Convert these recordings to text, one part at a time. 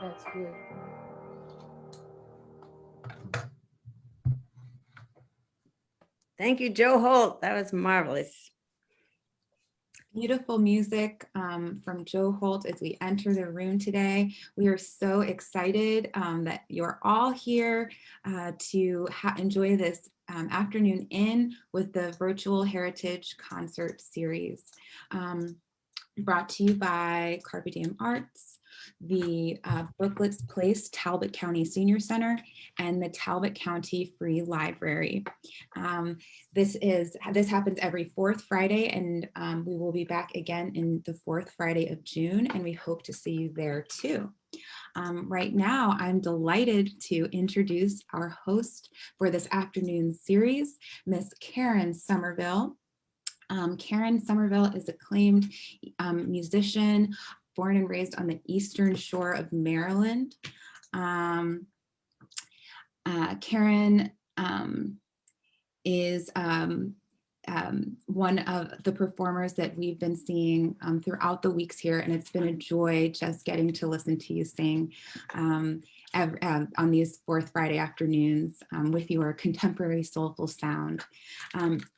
That's good. Thank you, Joe Holt. That was marvelous. Beautiful music from Joe Holt as we enter the room today. We are so excited that you're all here to enjoy this afternoon in with the Virtual Heritage Concert Series. Brought to you by Carpe Diem Arts, the Brooklets Place Talbot County Senior Center, and the Talbot County Free Library. This happens every fourth Friday, and we will be back again in the fourth Friday of June, and we hope to see you there too. Right now, I'm delighted to introduce our host for this afternoon series, Miss Karen Somerville. Karen Somerville is an acclaimed musician, born and raised on the Eastern Shore of Maryland. Karen is one of the performers that we've been seeing throughout the weeks here, and it's been a joy just getting to listen to you sing on these fourth Friday afternoons with your contemporary soulful sound.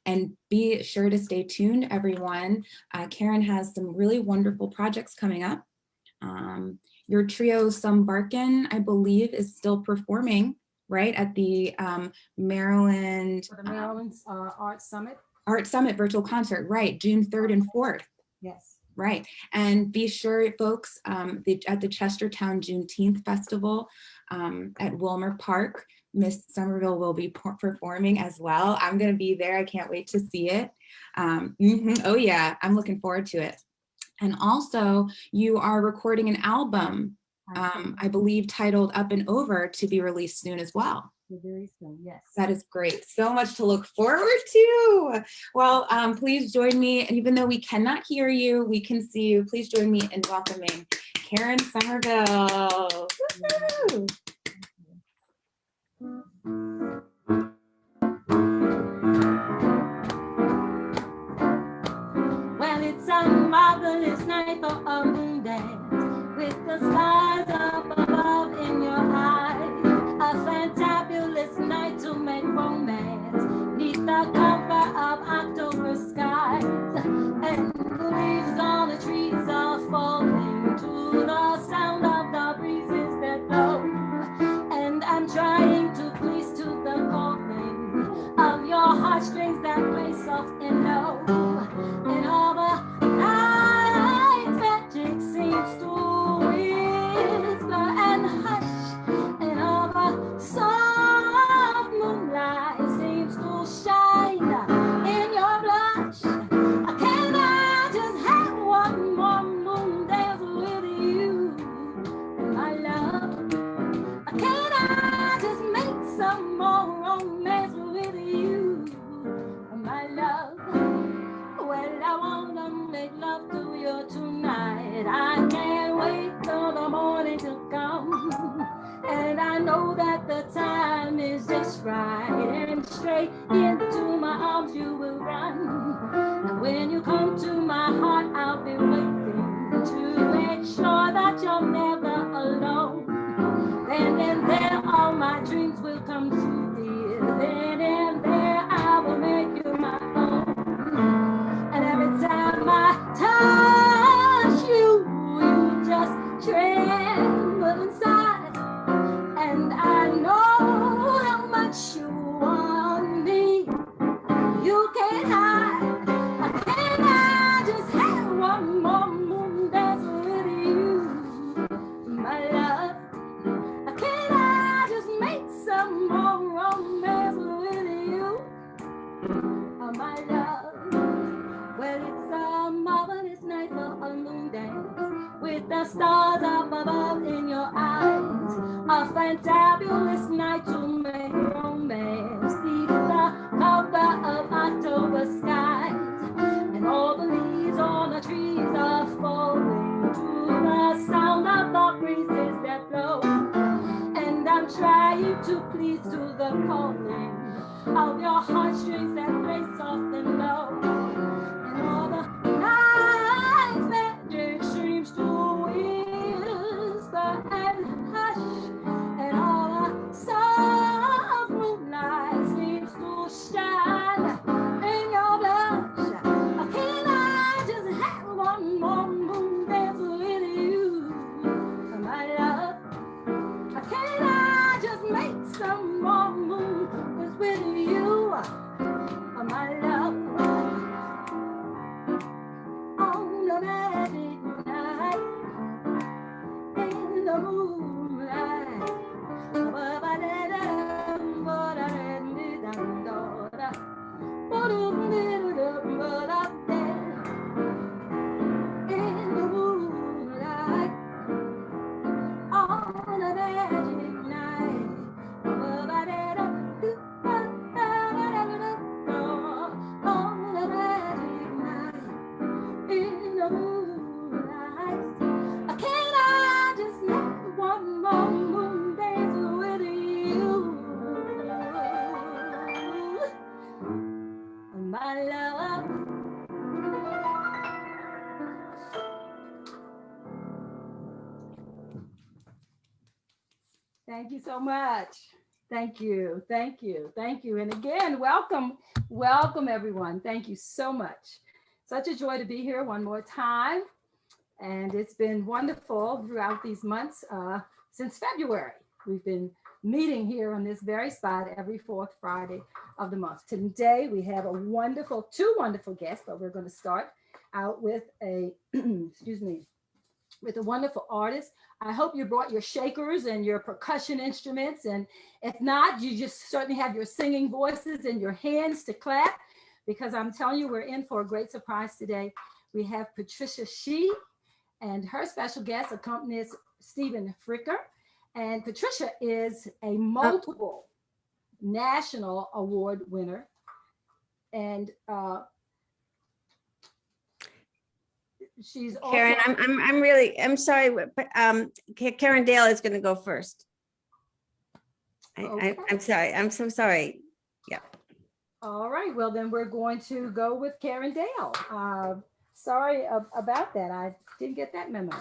And be sure to stay tuned, everyone. Karen has some really wonderful projects coming up. Your trio, Some Barkin, I believe, is still performing, right, at the Maryland Art Summit virtual concert, right, June 3rd and 4th. Yes. Right, and be sure, folks, at the Chestertown Juneteenth Festival at Wilmer Park, Miss Somerville will be performing as well. I'm gonna be there, I can't wait to see it. Oh yeah, I'm looking forward to it. And also, you are recording an album, I believe titled Up and Over, to be released soon as well. Very soon, yes. That is great. So much to look forward to. Well, please join me. And even though we cannot hear you, we can see you. Please join me in welcoming Karen Somerville. Woo-hoo. Well, it's a marvelous night for a moon dance with the stars up above in your eyes. A fantabulous night to make romance neath the cover of October skies. And the leaves on the trees are falling to the sound of the breezes that blow. And I'm trying to please to the calling of your heartstrings that play soft and low. And all the night's magic seems to whisper and hush. And all the soft moonlight seems to shine in your blush. Can I just have one more moon dance with you, my love? Can I just make some more romance with you, my love? Well, I wanna make love to you tonight. I can't wait till the morning to come. And I know that the time is just right. And straight into my arms you will run. And when you come to my heart, I'll be waiting to make sure that you're never alone. Then and there all my dreams will come true, dear. Then and there I will make you my own. And every time I touch with the stars up above in your eyes. A fantabulous night to make romance beneath the cover of October skies. And all the leaves on the trees are falling to the sound of the breezes that blow. And I'm trying to please to the calling of your heartstrings that play soft and low. And all the night's magic streams to whisper and hush. And all the soft moonlight seems to shine in your blush. Can I just have one more moon dance with you, my love? Can I just make some more moon dance with you, my love? On the magic night, in the moonlight. In the moonlight, on a magic night. On a magic night, in the moonlight. Can I just make one more moon dance with you, my love? Thank you so much. Thank you, thank you, thank you. And again, welcome, welcome everyone. Thank you so much. Such a joy to be here one more time. And it's been wonderful throughout these months since February. We've been meeting here on this very spot every fourth Friday of the month. Today we have two wonderful guests, but we're going to start out with a, excuse me, with a wonderful artist. I hope you brought your shakers and your percussion instruments. And if not, you just certainly have your singing voices and your hands to clap, because I'm telling you, we're in for a great surprise today. We have Patricia Shee, and her special guest accompanies Stephen Fricker. And Patricia is a multiple national award winner. And she's also— Karen, I'm sorry, but Karen Dale is going to go first. Okay. I'm sorry. I'm so sorry. Yeah. All right, well then we're going to go with Karen Dale. Sorry about that. I didn't get that memo,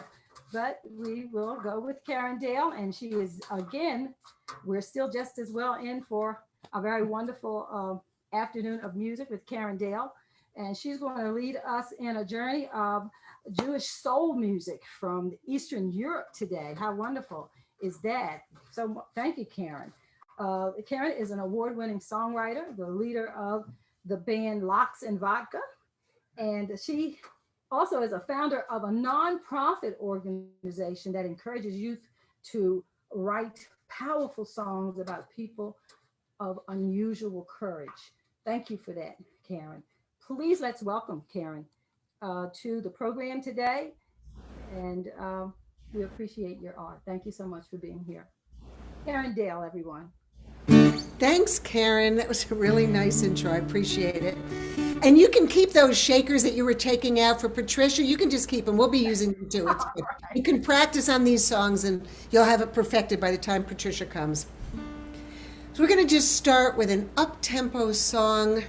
but we will go with Karen Dale. And she is, again, we're still just as well in for a very wonderful afternoon of music with Karen Dale. And she's going to lead us in a journey of Jewish soul music from Eastern Europe today. How wonderful is that? So thank you, Karen. Karen is an award-winning songwriter, the leader of the band Locks and Vodka. And she also is a founder of a nonprofit organization that encourages youth to write powerful songs about people of unusual courage. Thank you for that, Karen. Please let's welcome Karen to the program today. And we appreciate your art. Thank you so much for being here. Karen Dale, everyone. Thanks, Karen. That was a really nice intro. I appreciate it. And you can keep those shakers that you were taking out for Patricia. You can just keep them. We'll be using them too. It's good. You can practice on these songs and you'll have it perfected by the time Patricia comes. So we're going to just start with an up-tempo song.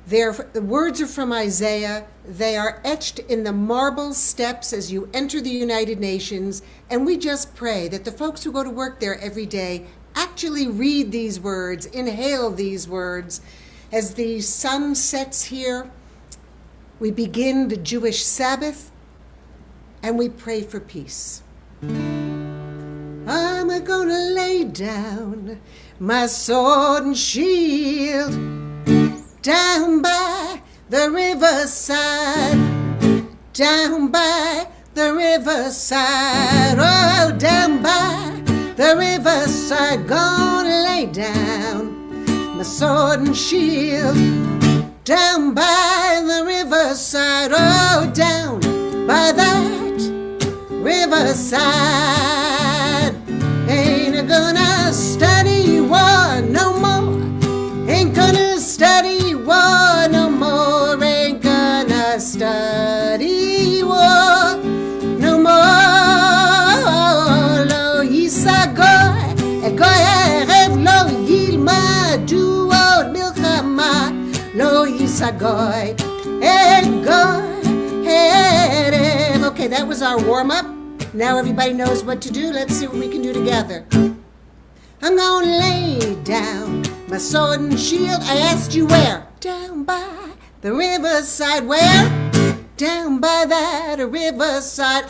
The words are from Isaiah. They are etched in the marble steps as you enter the United Nations. And we just pray that the folks who go to work there every day actually read these words, inhale these words. As the sun sets here, we begin the Jewish Sabbath and we pray for peace. I'm gonna lay down my sword and shield down by the riverside, down by the riverside, oh, down by the riverside, gonna lay down my sword and shield, down by the riverside, oh, down by that riverside. Ain't gonna study war no more. Ain't gonna study war no more. Ain't gonna study war no more. Lo yisagoy, egoy erev lo yilma du od milchama. Lo yisagoy, egoy erev. Okay, that was our warm-up. Now everybody knows what to do. Let's see what we can do together. I'm gonna lay down my sword and shield. I asked you where? Down by the riverside. Where? Down by that riverside.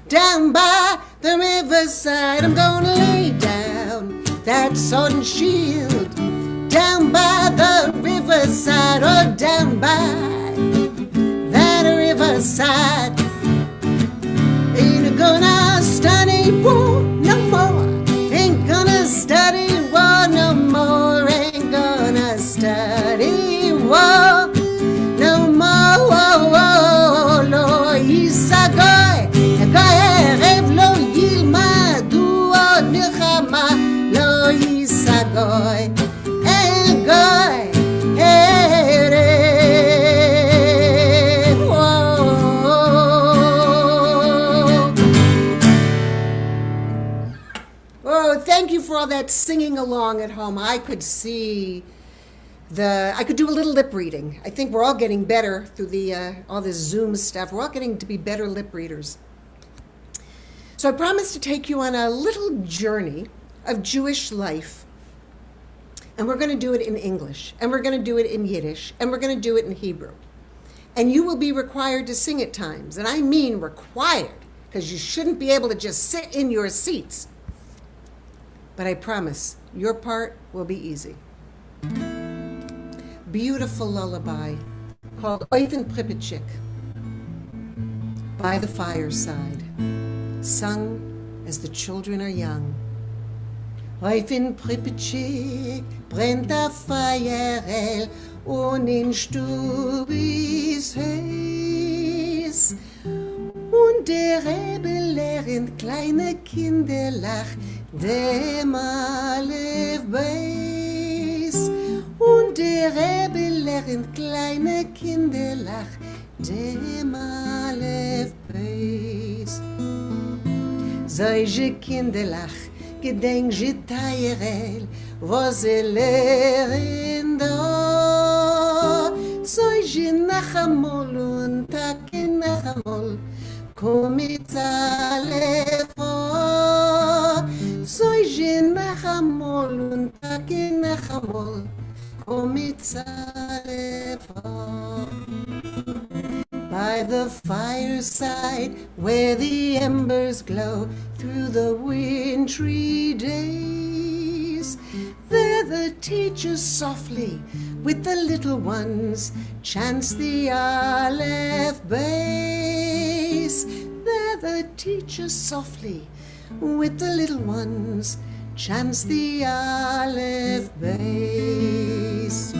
Down by the riverside. I'm gonna lay down that sword and shield. Down by the riverside. Oh, down by that riverside. Ain't gonna study war no more. Ain't gonna study war no more. Ain't gonna study war no more. Lo yisagoy, egoy erev lo yilma du od milchama. Lo yisagoy, egoy erev. Oh, thank you for all that singing along at home. I could see I could do a little lip reading. I think we're all getting better through all this Zoom stuff. We're all getting to be better lip readers. So I promised to take you on a little journey of Jewish life. And we're going to do it in English, and we're going to do it in Yiddish, and we're going to do it in Hebrew. And you will be required to sing at times. And I mean required, because you shouldn't be able to just sit in your seats. But I promise, your part will be easy. Beautiful lullaby called Oiven Pripitchik, By the Fireside, sung as the children are young. Oiven Pripitchik brennt der Feuer hell und in Stubis heiß. Und der Rebbe lernt kleine Kinderlach, dem Aleph Beis. Und der Rebbe lernt kleine Kinderlach, dem Aleph Beis. Solche Kinderlach gedenk je Tayerel, wo sie lernen da. Solche Nachamol und Take Nachamol, komm mit Aleph. Solche Nachamol und Take Nachamol, komm mit Aleph. By the fireside where the embers glow through the wintry days, there the teacher softly with the little ones chants the Aleph Beis. There the teacher softly with the little ones chants the Aleph Beis.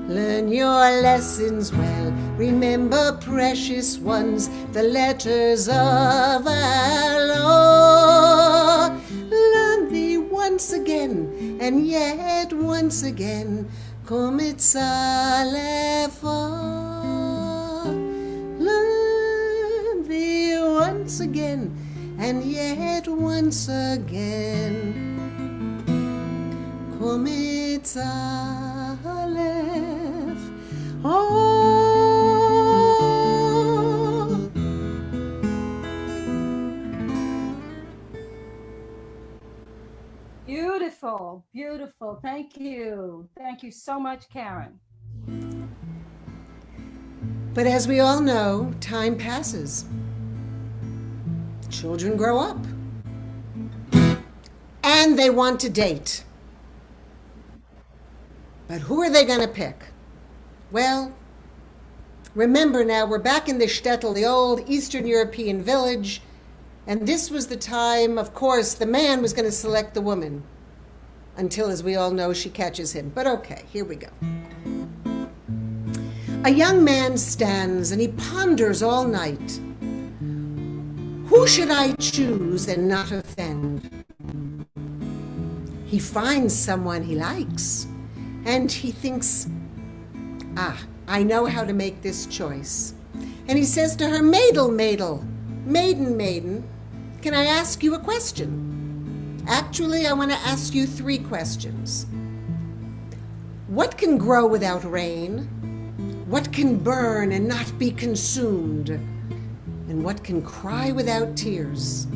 Learn your lessons well, remember precious ones, the letters of our law. Learn thee once again, and yet once again, Kom it's Aleph. Learn thee once again, and yet once again, Kom it's Aleph. Beautiful, beautiful. Thank you. Thank you so much, Karen. But as we all know, time passes. Children grow up. And they want to date. But who are they going to pick? Well, remember now, we're back in the shtetl, the old Eastern European village, and this was the time, of course, the man was going to select the woman, until, as we all know, she catches him. But okay, here we go. A young man stands and he ponders all night. Who should I choose and not offend? He finds someone he likes, and he thinks, I know how to make this choice. And he says to her, Maidel, maidel, maiden, maiden, can I ask you a question? Actually, I want to ask you 3 questions. What can grow without rain? What can burn and not be consumed? And what can cry without tears?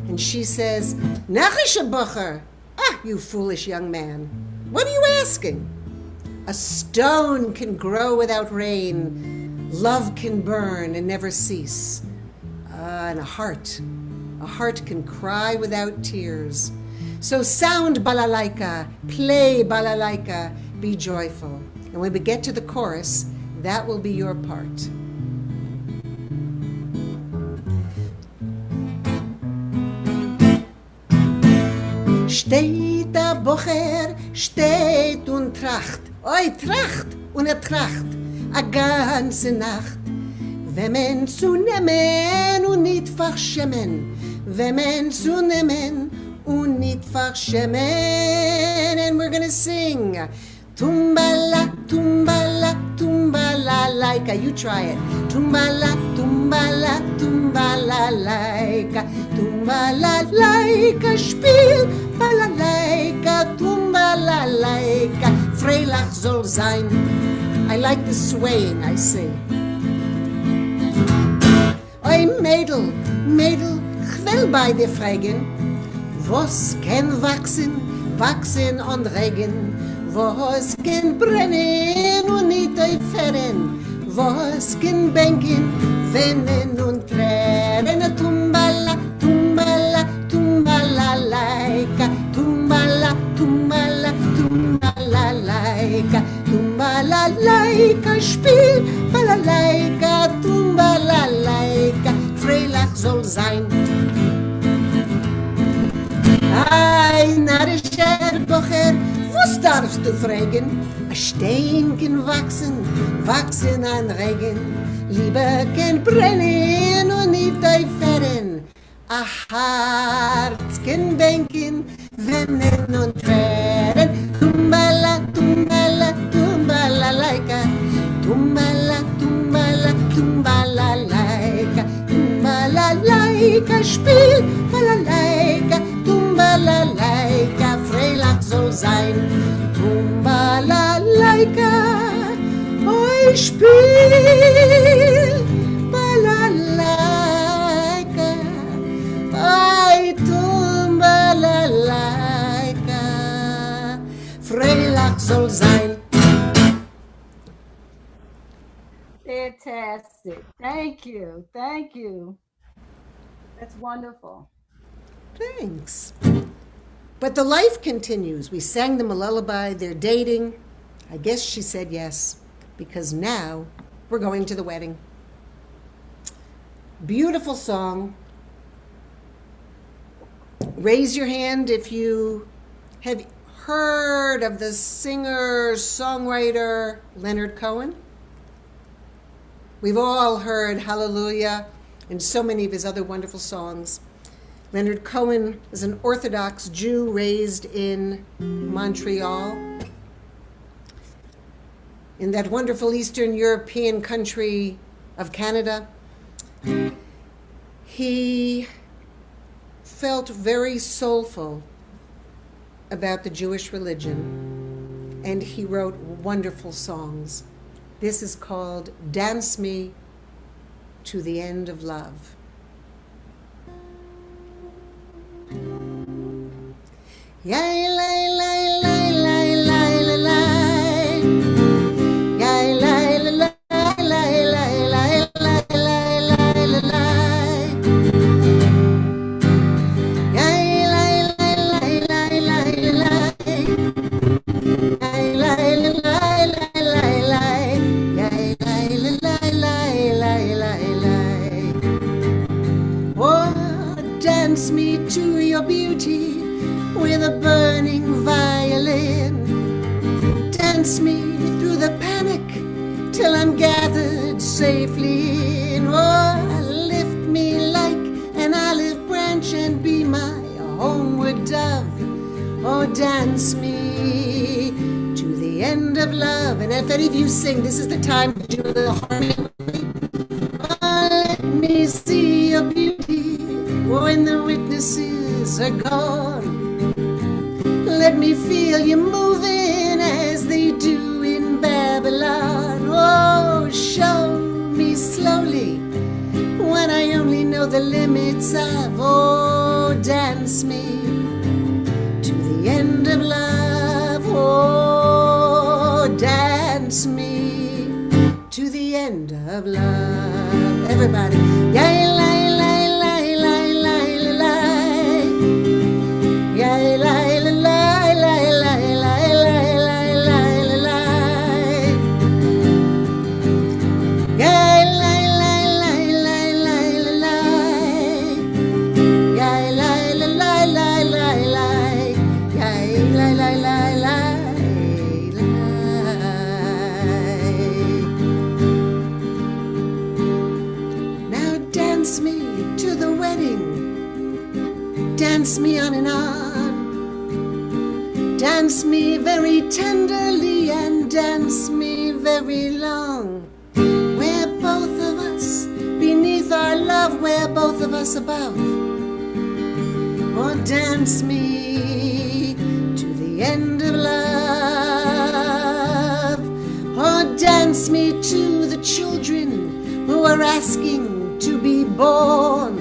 And she says, Nachische Bucher, you foolish young man. What are you asking? A stone can grow without rain. Love can burn and never cease. And a heart can cry without tears. So sound balalaika, play balalaika, be joyful. And when we get to the chorus, that will be your part. Steht der Bucher, steht und tracht, oi tracht und tracht, a ganze Nacht. Wenn man zu nehmen und nicht verschämen, wenn man zu nehmen und nicht verschämen. And we're gonna sing. Tumbala, tumbala, tumbala, laika. You try it. Tumbala, tumbala, tumbala, laika. Tumbala, laika, spiel, balalaika, tumbala, laika. Freilach soll sein. I like the swaying, I say. Oi, Mädel, Mädel, ich will bei dir fragen, was kann wachsen und regen, was kann brennen und nicht aufhören, was kann bänken, weinen und tränen. Tumbala, tumbala, tumbala, laika, tumbala, tumbala, tumbala, laika, tumbala, laika, spiel, balalaika, tumbala, laika, Freilach soll sein. Ei, narischer Bucher, was darfst du fragen? A Stein kann wachsen an Regen, Liebe kann brennen und nicht aufhören. A Herz kann denken, weinen und tränen. Tumbala, tumbala, tumbala, laika, tumbala, tumbala, tumbala, laika, tumbala, laika, spiel, balalaika, tumbala, laika, Freilach soll sein. Tumbala, laika, oi, spiel, balalaika, oi, tumbala, laika, Freilach soll sein. Fantastic. Thank you. Thank you. That's wonderful. Thanks. But the life continues. We sang them a lullaby. They're dating. I guess she said yes, because now we're going to the wedding. Beautiful song. Raise your hand if you have heard of the singer-songwriter Leonard Cohen. We've all heard Hallelujah and so many of his other wonderful songs. Leonard Cohen is an Orthodox Jew raised in Montreal, in that wonderful Eastern European country of Canada. He felt very soulful about the Jewish religion, and he wrote wonderful songs. This is called Dance Me to the End of Love. Yay, lay, lay, lay, lay, lay, lay, lay. Yay, lay, lay, lay, lay, lay, lay, lay, lay, lay, lay. Yay, lay, lay, lay, lay, lay, lay. Yay, lay, lay, lay, lay, lay. Yay, lay, lay, lay, lay, lay, lay. Oh, dance me to your beauty with a burning violin. Dance me through the panic till I'm gathered safely in. Oh, lift oh, dance me to the end of love. And if any of you sing, this is the time to do a little harmony. Oh, let me see your beauty when the witnesses are gone. Let me feel you moving as they do in Babylon. Oh, show me slowly when I only know the limits of. Oh, dance me to the end of love. Oh, dance me to the end of love. Everybody. Yeah, la, la, la, la, la, la, la. Yeah, la, la, la, la, la, la, la, la, la, la. Yeah, la, la, la, la, la, la, la. Yeah, la, la, la, la, la, la. Yeah, la, la, la, la, la. Now dance me to the wedding. Dance me on and on. Dance me very tenderly and dance me very long. We're both of us beneath our love, we're both of us above. Oh, dance me to the end of love. Oh, dance me to the children who are asking to be born.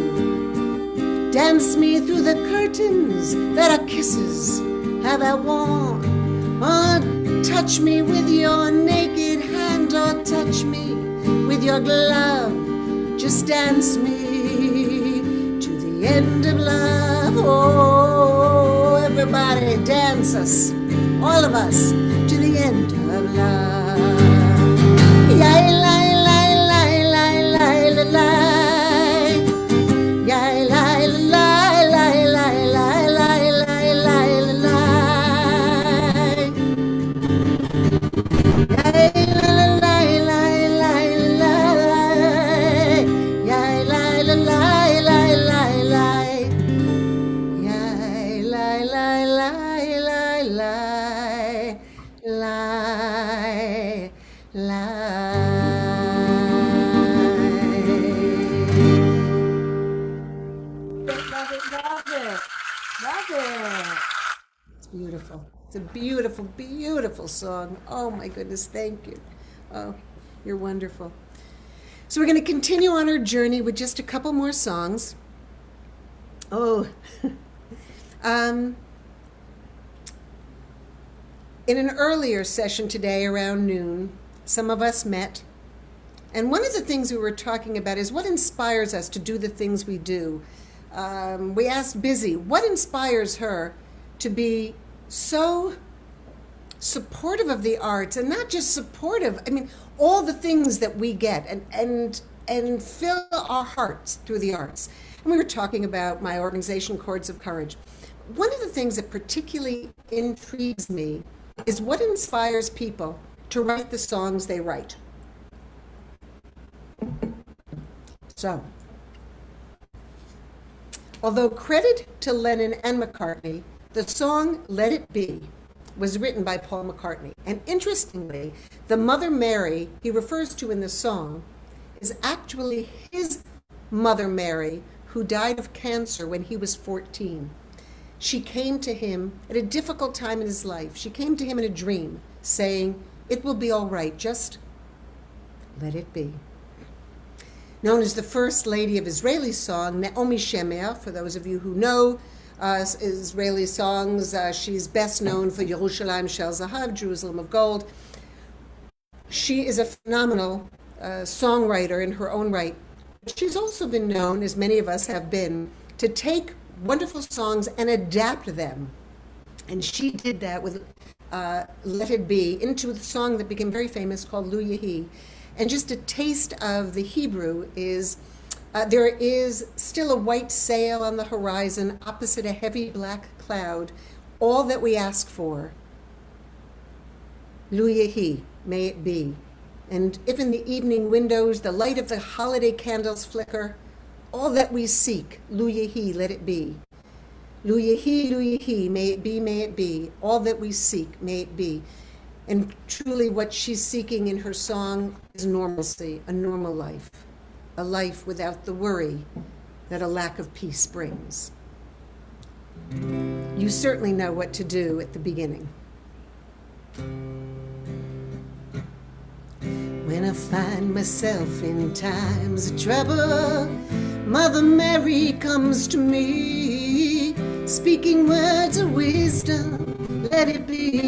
Dance me through the curtains that our kisses have outworn. Oh, touch me with your naked hand, or touch me with your glove. Just dance me to the end of love. Oh, everybody dance us, all of us, to the end of love. Yeah, la, la, la, la, la, la, la. Yeah, la, la, la, la, la, la, la, la, la. Yeah, la, la, la, la, la, la. Yeah, la, la, la, la, la, la. Yeah, la, la, la, la, la, la, la. Love it, love it, love it. It's beautiful. It's a beautiful, beautiful song. Oh my goodness, thank you. Oh, you're wonderful. So we're going to continue on our journey with just a couple more songs. Oh, in an earlier session today around noon, some of us met. And one of the things we were talking about is what inspires us to do the things we do. We asked Busy, what inspires her to be so supportive of the arts, and not just supportive, I mean, all the things that we get and fill our hearts through the arts. And we were talking about my organization, Chords of Courage. One of the things that particularly intrigues me is what inspires people to write the songs they write. So, although credit to Lennon and McCartney, the song Let It Be was written by Paul McCartney. And interestingly, the Mother Mary he refers to in the song is actually his Mother Mary, who died of cancer when he was 14. She came to him at a difficult time in his life. She came to him in a dream, saying, "It will be all right, just let it be." Known as the first lady of Israeli song, Naomi Shemer, for those of you who know Israeli songs, she's best known for Yerushalayim Shel Zahav, Jerusalem of Gold. She is a phenomenal songwriter in her own right. She's also been known, as many of us have been, to take wonderful songs and adapt them. And she did that with Let It Be into a song that became very famous called Lu Yehi. And just a taste of the Hebrew is, there is still a white sail on the horizon opposite a heavy black cloud, all that we ask for. Lu Yehi, may it be. And if in the evening windows the light of the holiday candles flicker, all that we seek, Lu Yehi, let it be. Lu Yehi, may it be. All that we seek, may it be. And truly what she's seeking in her song is normalcy, a normal life, a life without the worry that a lack of peace brings. You certainly know what to do at the beginning. When I find myself in times of trouble, Mother Mary comes to me, speaking words of wisdom, let it be.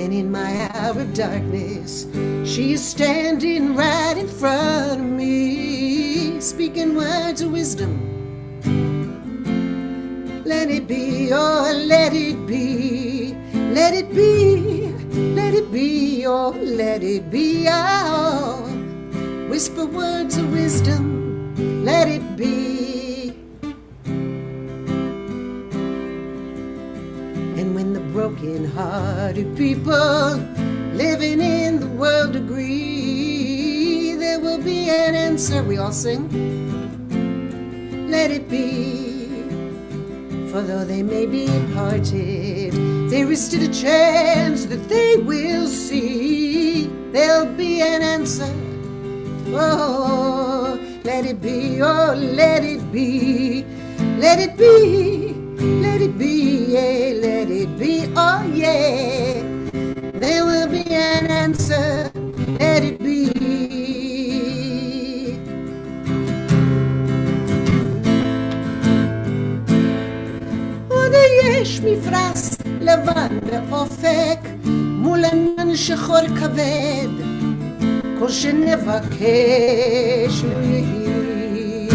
And in my hour of darkness, she is standing right in front of me, speaking words of wisdom. Let it be, oh, let it be, let it be, let it be, oh, let it be, oh. Whisper words of wisdom, let it be. And when the broken-hearted people living in the world agree, there will be an answer, we all sing. Let it be. For though they may be parted, there is still a chance that they will see. There'll be an answer. Oh, let it be, oh, let it be. Let it be, let it be, yeah, let it be, oh yeah. There will be an answer, let it be. יש מפרש לבן באופק מול ענן שחור כבד כל שנבקש לו יהי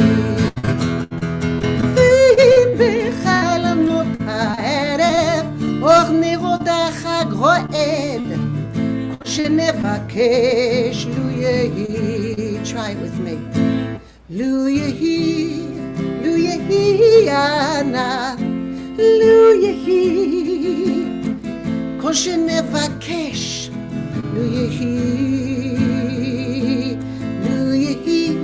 ואם בחלומות הערב אור נרות החג רועד כל שנבקש לו יהי try it with me לו יהי אנא לו יהי, כל שנבקש, לו יהי, לו יהי,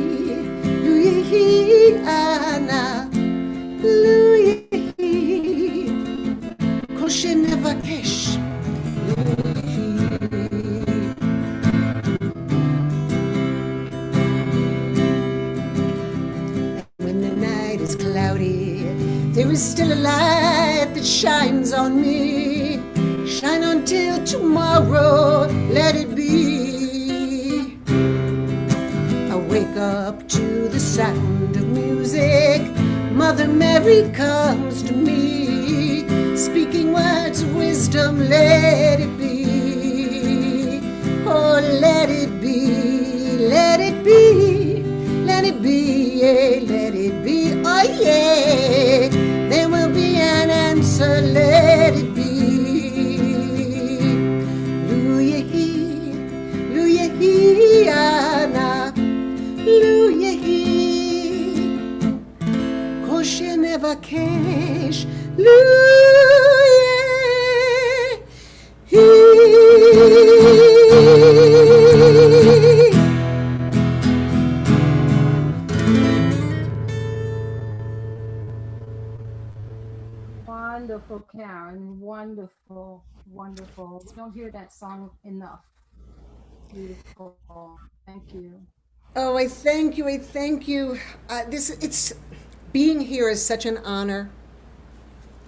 לו יהי, אנא, לו יהי, כל שנבקש, לו יהי. When the night is cloudy, there is still a light that shines on me. Shine until tomorrow, let it be. I wake up to the sound of music. Mother Mary comes to me, speaking words of wisdom, let it be. Oh, let it be, let it be, let it be, yeah, let it be, oh yeah. There will be an answer, let it be. Lu yehi, ana, lu yehi. Kol shenevakesh, lu yehi. Wonderful, Karen. Wonderful, wonderful. We don't hear that song enough. Beautiful. Thank you. Oh, I thank you. I thank you. It's being here is such an honor,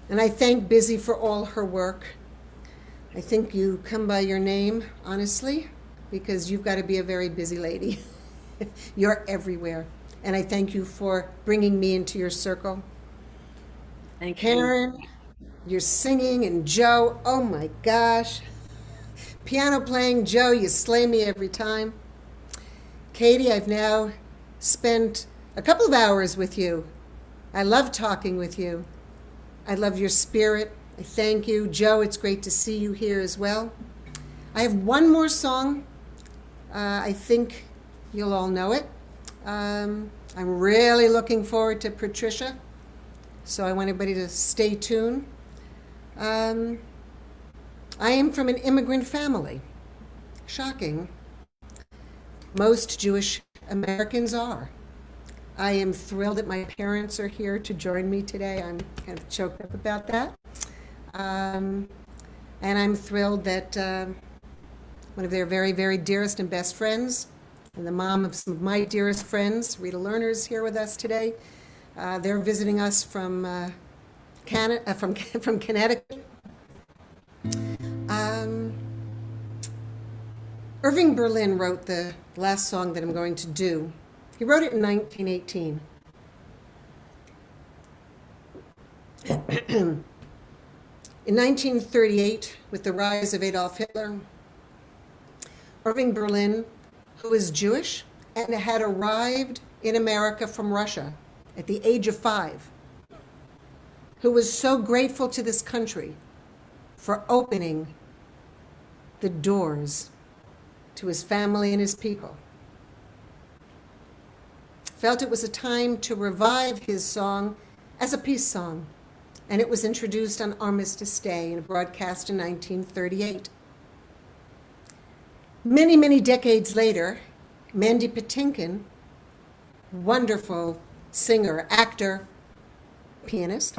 and I thank Busy for all her work. I think you come by your name, honestly, because you've got to be a very busy lady. You're everywhere, and I thank you for bringing me into your circle. Thank you. Karen, you're singing, and Joe, oh my gosh. Piano playing, Joe, you slay me every time. Katie, I've now spent a couple of hours with you. I love talking with you. I love your spirit. I thank you. Joe, it's great to see you here as well. I have one more song. I think you'll all know it. I'm really looking forward to Patricia, so I want everybody to stay tuned. I am from an immigrant family. Shocking. Most Jewish Americans are. I am thrilled that my parents are here to join me today. I'm kind of choked up about that. And I'm thrilled that one of their very, very dearest and best friends, and the mom of some of my dearest friends, Rita Lerner, is here with us today. They're visiting us from Canada, from Connecticut. Irving Berlin wrote the last song that I'm going to do. He wrote it in 1918. In 1938, with the rise of Adolf Hitler, Irving Berlin, who is Jewish and had arrived in America from Russia at the age of 5, who was so grateful to this country for opening the doors to his family and his people, felt it was a time to revive his song as a peace song, and it was introduced on Armistice Day and broadcast in 1938. Many, many decades later, Mandy Patinkin, wonderful singer, actor, pianist,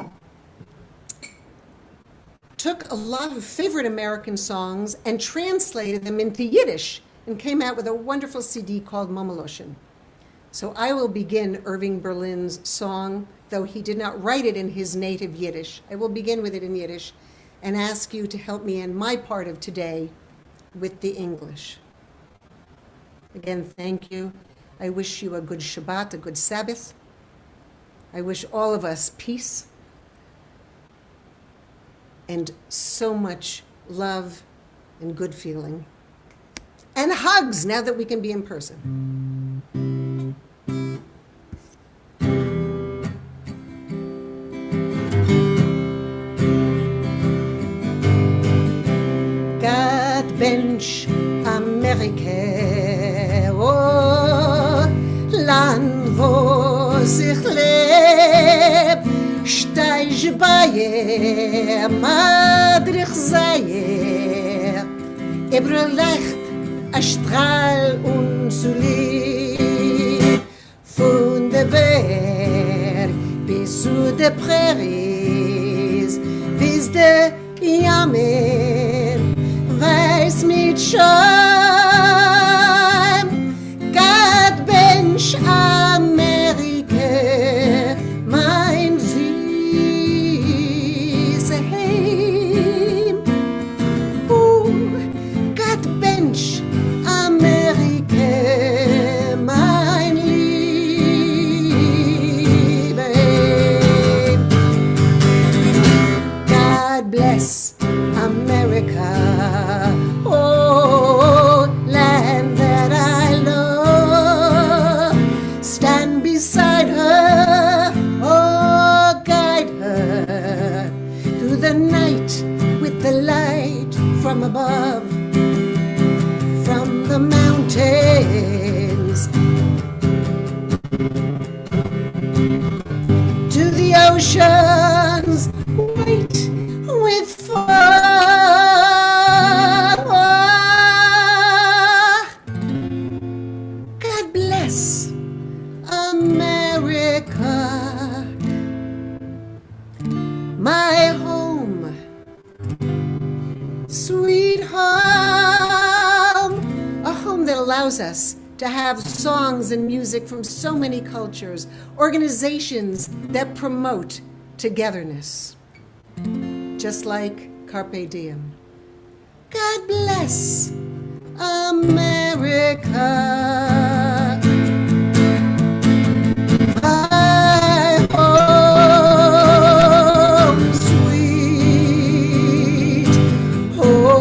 took a lot of favorite American songs and translated them into Yiddish and came out with a wonderful CD called Momoloshin. So I will begin Irving Berlin's song, though he did not write it in his native Yiddish. I will begin with it in Yiddish and ask you to help me end my part of today with the English. Again, thank you. I wish you a good Shabbat, a good Sabbath. I wish all of us peace and so much love and good feeling. And hugs now that we can be in person. God bench America, oh, Land wo sich lebt, steig bei ihr, madrich sei Eberlecht, a Strahl und zu lieb, von der Berg bis zu der Präries, bis der Jammer, weiß mit Schein, Gott bench Amerika, mein süße Heim. Gott bench Amerika, mein Liebe. God bless America, oh, land that I love. Stand beside her, oh, guide her through the night with the light from above, from the mountains to the oceans, white with fur. God bless America, my home, sweet home, a home that allows us to have songs and music from so many cultures, organizations that promote togetherness, just like Carpe Diem. God bless America. My home, sweet home.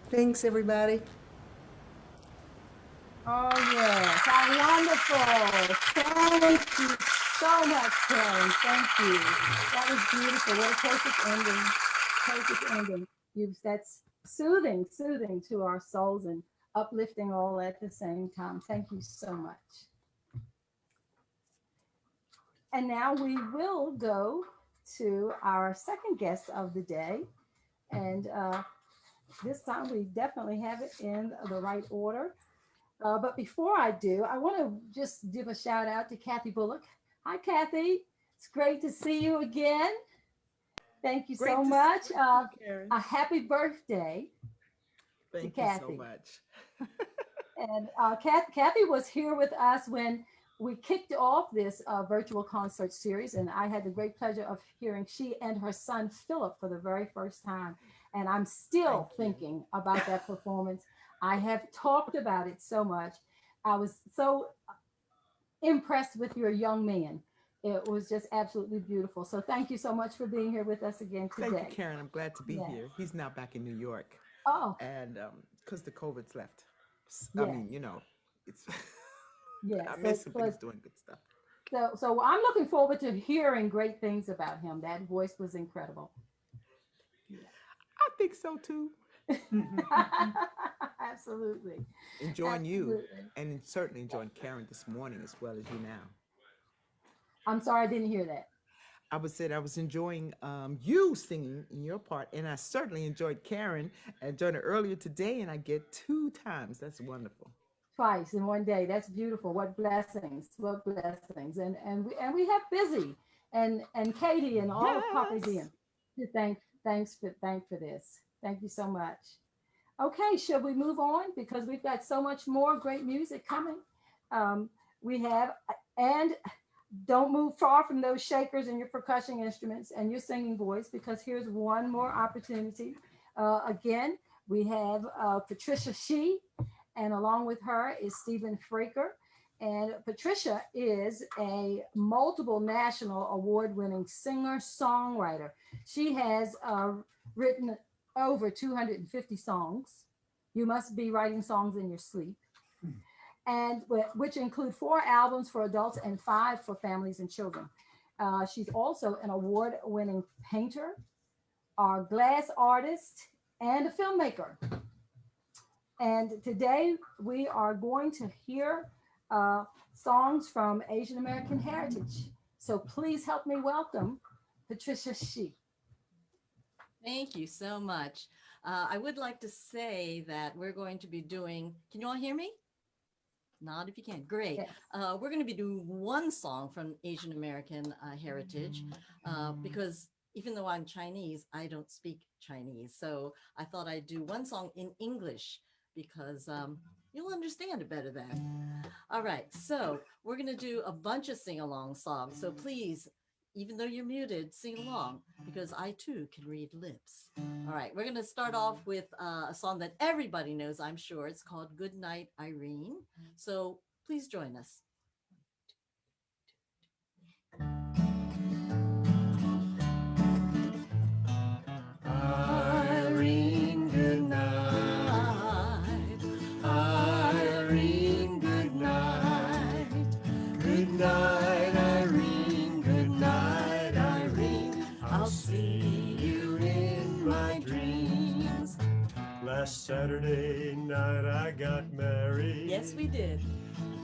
Thanks, everybody. Oh, yes. How wonderful. Thank you so much, Karen. Thank you. That was beautiful. What a perfect ending. Perfect ending. That's soothing to our souls and uplifting all at the same time. Thank you so much. And now we will go to our second guest of the day. And this time we definitely have it in the right order. But before I do, I want to just give a shout out to Kathy Bullock. Hi, Kathy. It's great to see you again. Thank you Great so to see much. you, Karen. A happy birthday. Thank you Kathy. so much. And Kathy was here with us when we kicked off this virtual concert series, and I had the great pleasure of hearing she and her son Philip for the very first time. And I'm still Thank you. thinking about that performance. I have talked about it so much. I was so impressed with your young man. It was just absolutely beautiful. So thank you so much for being here with us again today. Thank you, Karen. I'm glad to be Yes. here. He's now back in New York, Oh, and because the COVID's left. Yeah. I mean, you know, it's. yes. I miss him, but he's doing good stuff. So I'm looking forward to hearing great things about him. That voice was incredible. I think so too. Absolutely. Enjoying you, Absolutely. and certainly enjoying Karen this morning as well as you now. I'm sorry, I didn't hear that. I would say that I was enjoying you singing in your part, and I certainly enjoyed Karen. I enjoyed it earlier today, and I get 2 times. That's wonderful. Twice in one day. That's beautiful. What blessings. What blessings. And we have Busy and Katie and all of Papa Yes. Diem to thanks for this. Thank you so much. Okay, should we move on? Because we've got so much more great music coming. We have, and don't move far from those shakers and your percussion instruments and your singing voice, because here's one more opportunity. Again, we have Patricia Shee, and along with her is Stephen Fraker. And Patricia is a multiple national award-winning singer-songwriter. She has written over 250 songs. You must be writing songs in your sleep. And which include 4 albums for adults and 5 for families and children. She's also an award-winning painter, a glass artist, and a filmmaker. And today we are going to hear songs from Asian American heritage. So please help me welcome Patricia Shee. Thank you so much. I would like to say that we're going to be doing, can you all hear me? Nod if you can. Great. Yes. We're going to be doing one song from Asian American heritage because even though I'm Chinese, I don't speak Chinese. So I thought I'd do one song in English because you'll understand it better then. All right. So we're going to do a bunch of sing-along songs. So please, even though you're muted, sing along because I too can read lips. All right, we're going to start off with a song that everybody knows, I'm sure. It's called Good Night, Irene. So please join us. Irene, good night. Irene, good night. Good night, Irene. Good night, Irene. I'll see you in my dreams. Last Saturday night I got married. Yes, we did.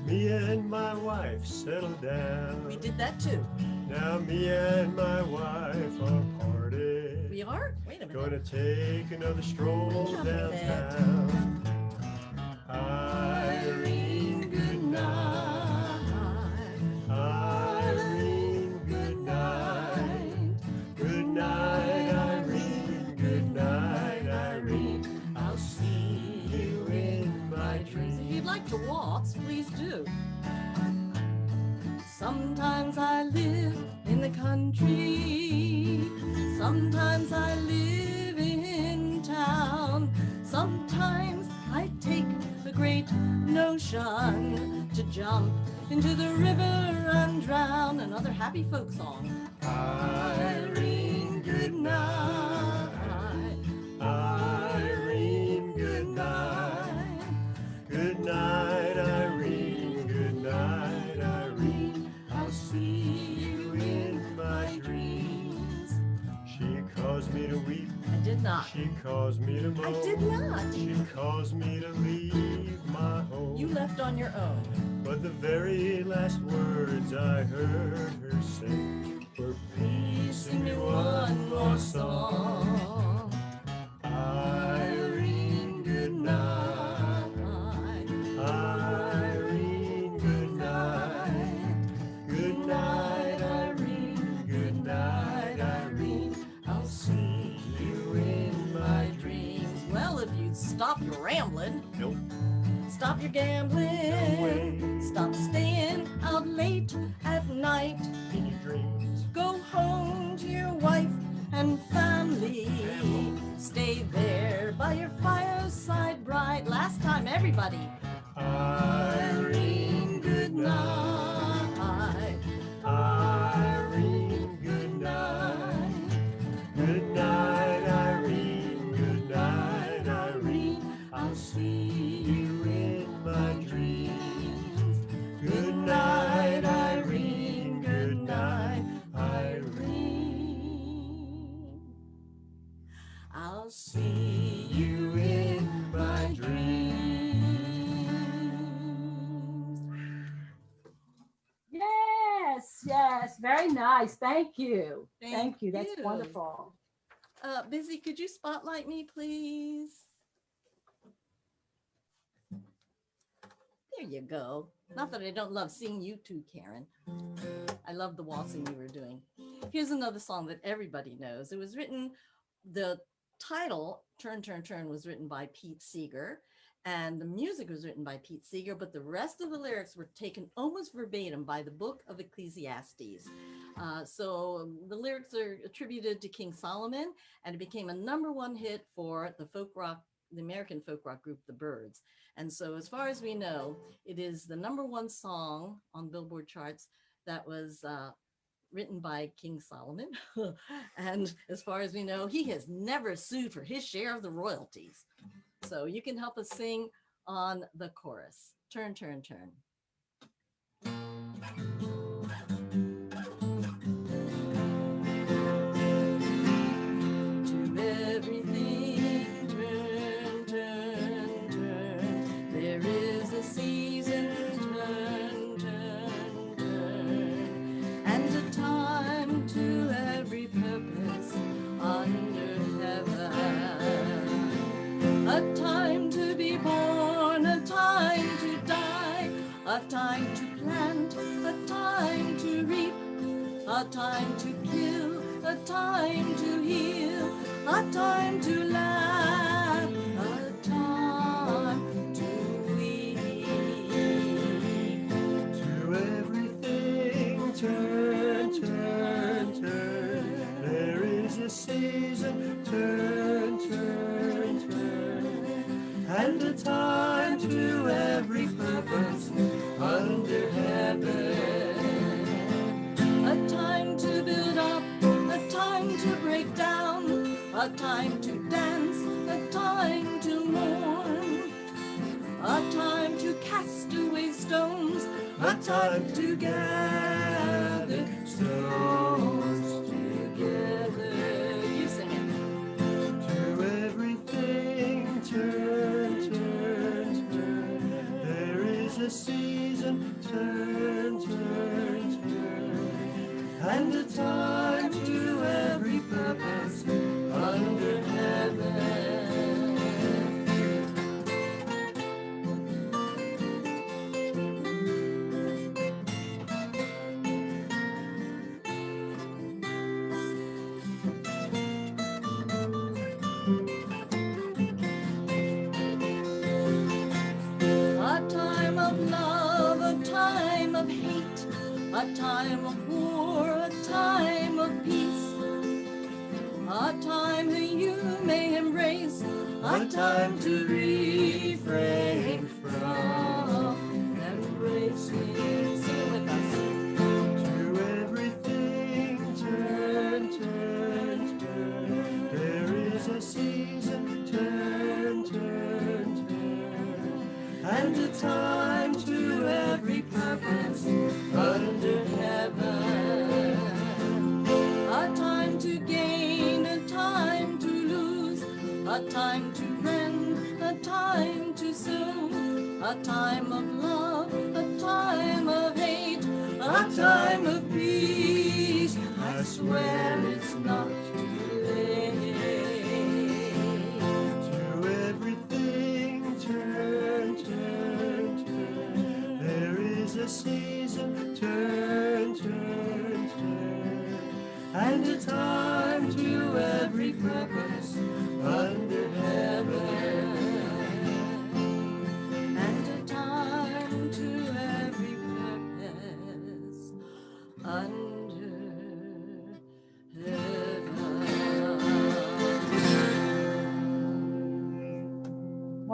Me and my wife settled down. We did that too. Now me and my wife are parted. We are? Wait a minute. Gonna take another stroll Wait a minute. downtown. Irene, good night. Irene, good night. Good night, Irene. Good night, Irene. I'll see you in my dreams. If you'd like to waltz, please do. Sometimes I live in the country. Sometimes I live in town. Sometimes I take the great notion to jump into the river and drown. Another happy folk song. Irene, good night. Irene, good night. Good night, Irene. Good night, Irene. I'll see you in my dreams. She caused me to weep. I did not. She caused me to moan. I did not. She caused me to leave my home. You left on your own. But the very last words I heard her say were, please sing me one more song. Stop your rambling. Nope. Stop your No gambling. way. Stop staying out late at night. In your dreams. Go home to your wife and family. Family. Stay there by your fireside bright. Last time, everybody. Irene, good night. Irene, good night. Good night, Irene. Good night, Irene. I'll see you in my dreams. Good night, Irene. Good night, Irene. I'll see you in my dreams. Yes, yes, very nice. Thank you. Thank Thank you. That's you. wonderful. Busy, could you spotlight me, please? There you go. Not that I don't love seeing you too, Karen. I love the waltzing you were doing. Here's another song that everybody knows. It was written, the title, Turn, Turn, Turn, was written by Pete Seeger, and the music was written by Pete Seeger, but the rest of the lyrics were taken almost verbatim by the book of Ecclesiastes. So the lyrics are attributed to King Solomon, and it became a #1 hit for the folk rock, the American folk rock group, The Byrds. And so as far as we know, it is the #1 song on Billboard charts that was written by King Solomon. And as far as we know, he has never sued for his share of the royalties. So you can help us sing on the chorus. Turn, turn, turn. To everything, turn, turn, turn. There is a season, turn, turn, turn. And a time to every purpose under heaven. A time to be born, a time to die, a time to plant, a time to reap, a time to kill, a time to heal, a time to laugh, a time to weep. To everything, turn, turn, turn. There is a season, turn, turn, turn. And a time to every purpose under heaven. A time to build up, a time to break down, a time to dance, a time to mourn, a time to cast away stones, a time to gather stones together. You sing it. To everything, turn, turn, turn. There is a season, turn, turn, turn. And a time to every purpose under heaven. A time of love, a time of hate, a time of war, a time of peace, a time that you may embrace, a time to refrain from embracing. Sing it with us. To everything, turn, turn, turn. There is a season, turn, turn, turn. And a time to every purpose under heaven. A time to gain, a time to lose, a time to rend, a time to sow, a time of love, a time of hate, a time of peace. I swear it's not too late. To everything, turn, turn, turn. There is a season, turn, turn, turn. And a time to every purpose under heaven.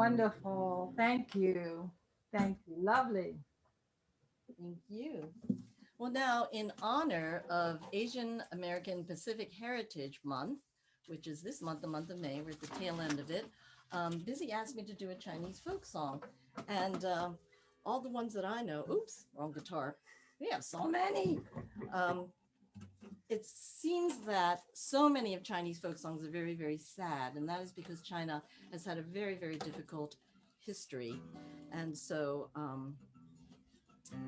Wonderful. Thank you. Thank you. Lovely. Thank you. Well, now in honor of Asian American Pacific Heritage Month, which is this month, the month of May, we're at the tail end of it. Busy asked me to do a Chinese folk song, and all the ones that I know, oops, wrong guitar. We have so many. It seems that so many of Chinese folk songs are very, very sad, and that is because China has had a very, very difficult history. And so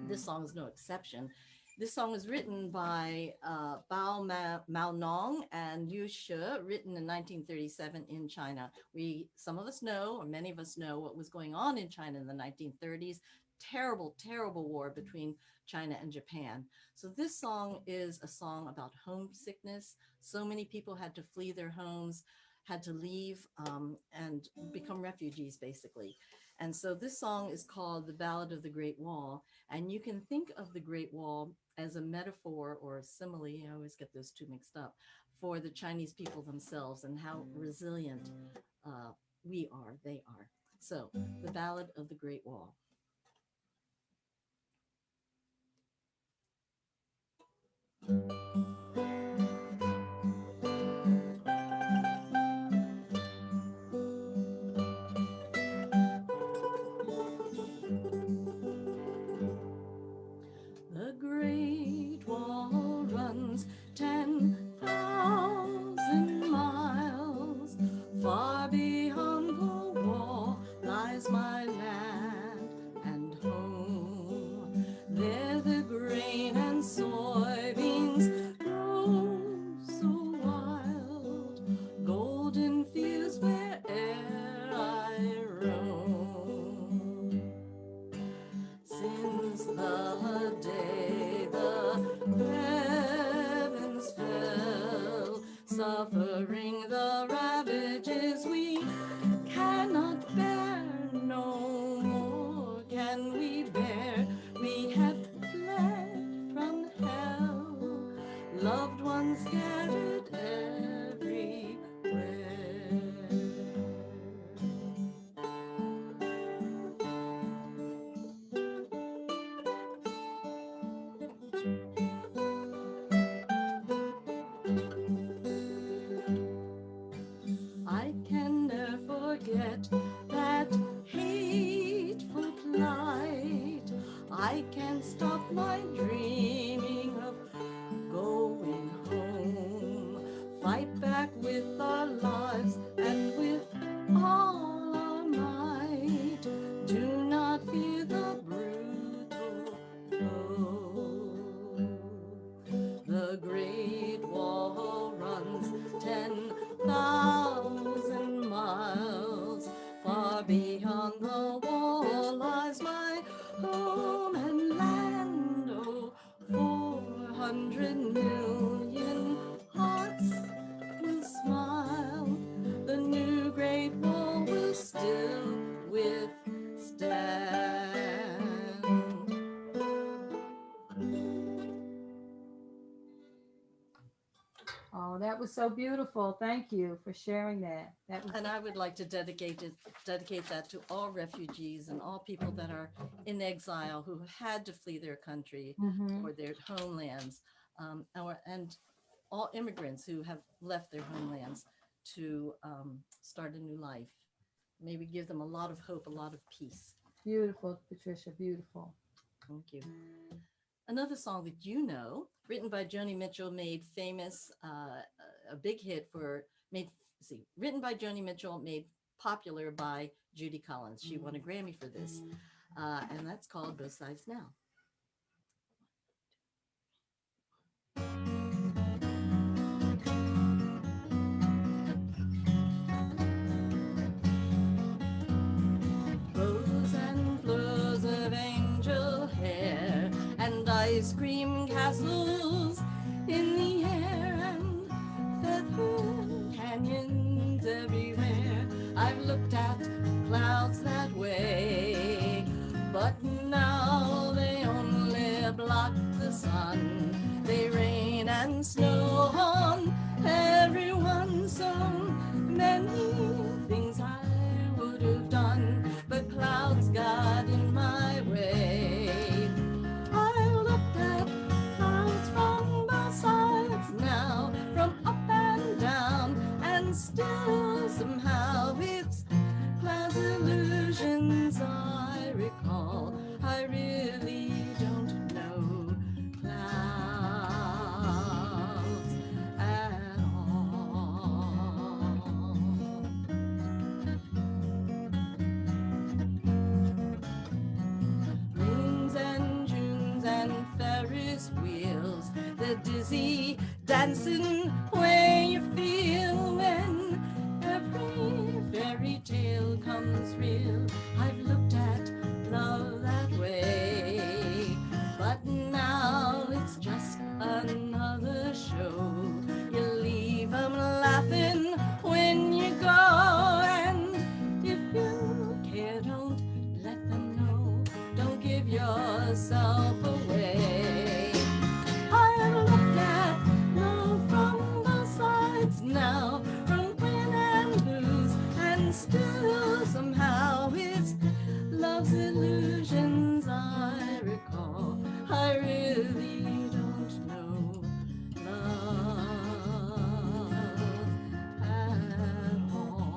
this song is no exception. This song was written by Bao Mao Nong and Yu Shi, written in 1937 in China. Some of us know, or many of us know, what was going on in China in the 1930s. Terrible, terrible war between China and Japan. So this song is a song about homesickness. So many people had to flee their homes, had to leave and become refugees, basically. And so this song is called The Ballad of the Great Wall. And you can think of the Great Wall as a metaphor or a simile, I always get those two mixed up, for the Chinese people themselves and how resilient they are. So The Ballad of the Great Wall. The Great Wall runs 10,000 miles. Far beyond the wall lies my land and home. There the grain and soybeans grow so wild. Golden fields where'er I roam. Since the day the heavens fell, suffering the ravages we cannot bear, no more can we bear. We have fled from hell, loved ones scattered everywhere. I can never forget that hateful plight. I can't stop my dreaming of going home. Fight back with our lives and with all our might. Do not fear the brutal foe. The Great Wall runs 10,000 miles. Far beyond the wall lies my home and land. Oh, 400 million hearts will smile. The new Great Wall will still withstand. Oh, that was so beautiful. Thank you for sharing that. That was And I would like to dedicate that to all refugees and all people that are in exile who had to flee their country Mhm. or their homelands, and all immigrants who have left their homelands to start a new life. May we give them a lot of hope, a lot of peace. Beautiful, Patricia. Beautiful. Thank you. Another song that you know, written by Joni Mitchell, made famous, a big hit written by Joni Mitchell, made popular by Judy Collins. She won a Grammy for this, and that's called Both Sides Now. Bows and fleurs of angel hair and ice cream castles in the air and feathered canyons everywhere. I've looked at clouds that way, but now they only block the sun. They rain and snow on everyone. So many things I would have done dancing where you feel when every fairy tale comes real. I've looked at love that way, but now it's just another show. You leave 'em laughing when you go, and if you care, don't let them know. Don't give yourself away. I've looked at love from both sides now, from win and lose, and still somehow it's love's illusions I recall. I really don't know love at all.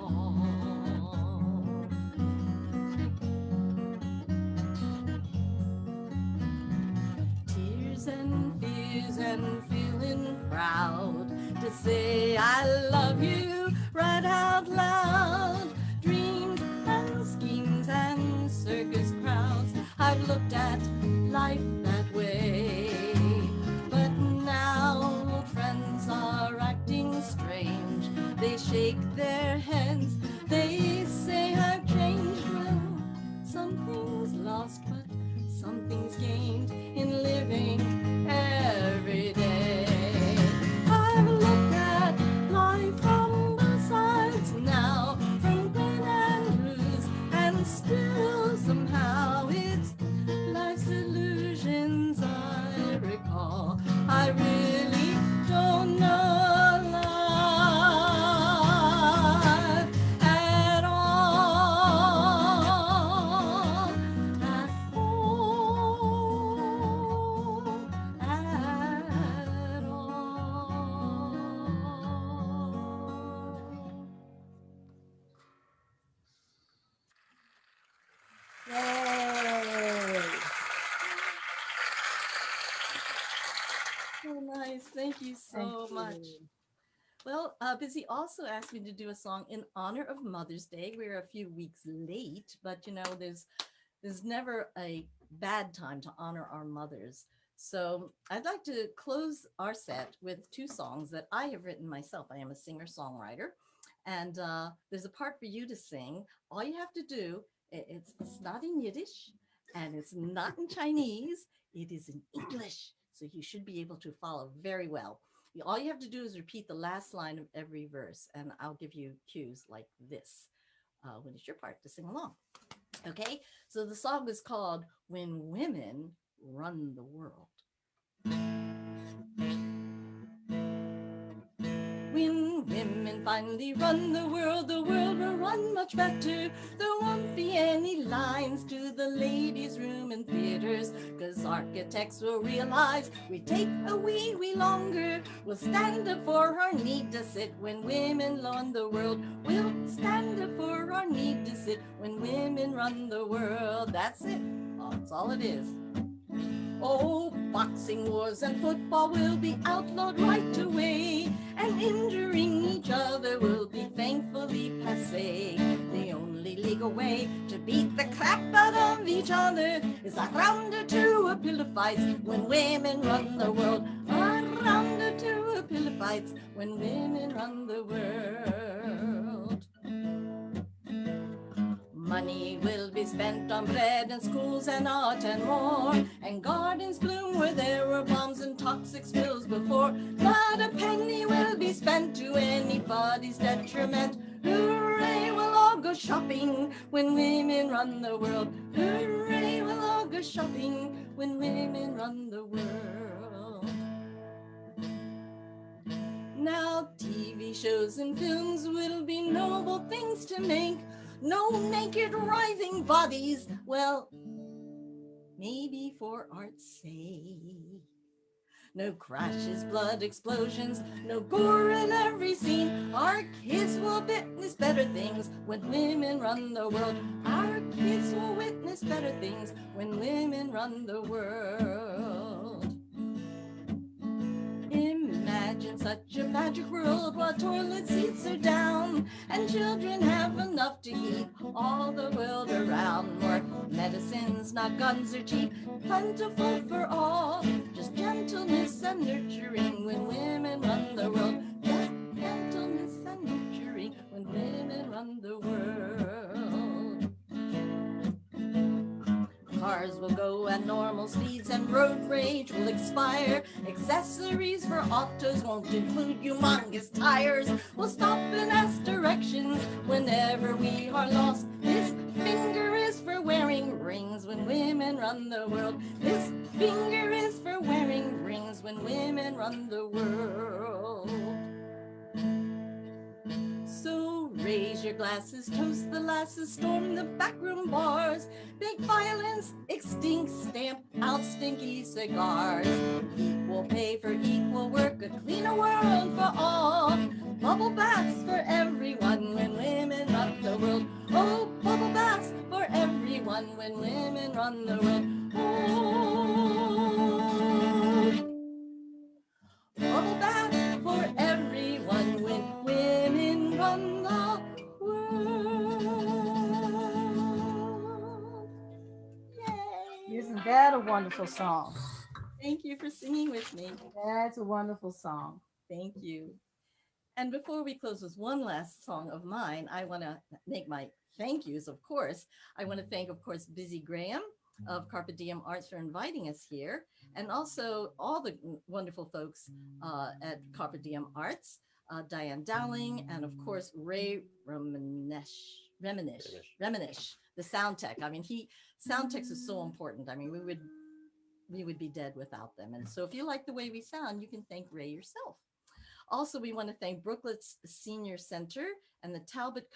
Tears and fears and feeling proud to say I love you right out loud. Dreams and schemes and circus crowds. I've looked at life that way, but now old friends are acting strange. They shake their heads, they say I've changed. Well, something's lost, but something's gained in living every day. I've looked at life from both sides now, from win and lose, and still somehow it's life's illusions I recall. I really don't know love at all, at all, at all. Yay. So nice. Thank you so Thank much. you. Well, Busy also asked me to do a song in honor of Mother's Day. We're a few weeks late, but you know, there's never a bad time to honor our mothers. So I'd like to close our set with two songs that I have written myself. I am a singer-songwriter, and there's a part for you to sing. All you have to do, it's not in Yiddish, and it's not in Chinese. It is in English, so you should be able to follow very well. All you have to do is repeat the last line of every verse, and I'll give you cues like this when it's your part to sing along. Okay, so the song is called When Women Run the World. When women finally run the world will run much better. There won't be any lines to the ladies' room and theaters, 'cause architects will realize we take a wee longer. We'll stand up for our need to sit when women run the world. We'll stand up for our need to sit when women run the world. That's it. That's all it is. Oh, boxing, wars, and football will be outlawed right away, and injuring each other will be thankfully passé. The only legal way to beat the crap out of each other is a round or two of pillow fights when women run the world. A round or two of pillow fights when women run the world. Money will be spent on bread and schools and art and more, and gardens bloom where there were bombs and toxic spills before. Not a penny will be spent to anybody's detriment. Hooray, we'll all go shopping when women run the world. Hooray, we'll all go shopping when women run the world. Now TV shows and films will be noble things to make. No naked writhing bodies, well, maybe for art's sake. No crashes, blood explosions, no gore in every scene. Our kids will witness better things when women run the world. Our kids will witness better things when women run the world. Imagine imagine such a magic world while toilet seats are down and children have enough to eat all the world around. More medicines, not guns or cheap, plentiful for all. Just gentleness and nurturing when women run the world. Just gentleness and nurturing when women run the world. Cars will go at normal speeds and road rage will expire. Accessories for autos won't include humongous tires. We'll stop and ask directions whenever we are lost. This finger is for wearing rings when women run the world. This finger is for wearing rings when women run the world. So raise your glasses, toast the lasses, storm the backroom bars, make violence extinct, stamp out stinky cigars. Equal pay for equal work, a cleaner world for all. Bubble baths for everyone when women run the world. Oh, bubble baths for everyone when women run the world. Oh, bubble baths for everyone when women run the world. Yay! Isn't that a wonderful song? Thank you for singing with me. That's a wonderful song. Thank you. And before we close with one last song of mine, I want to make my thank yous, of course. I want to thank, of course, Busy Graham of Carpe Diem Arts for inviting us here, and also all the wonderful folks at Carpe Diem Arts, Diane Dowling, and of course, Ray Reminish, the sound tech. I mean, sound techs is so important. I mean, we would be dead without them. And so if you like the way we sound, you can thank Ray yourself. Also, we want to thank Brooklet's Senior Center and the Talbot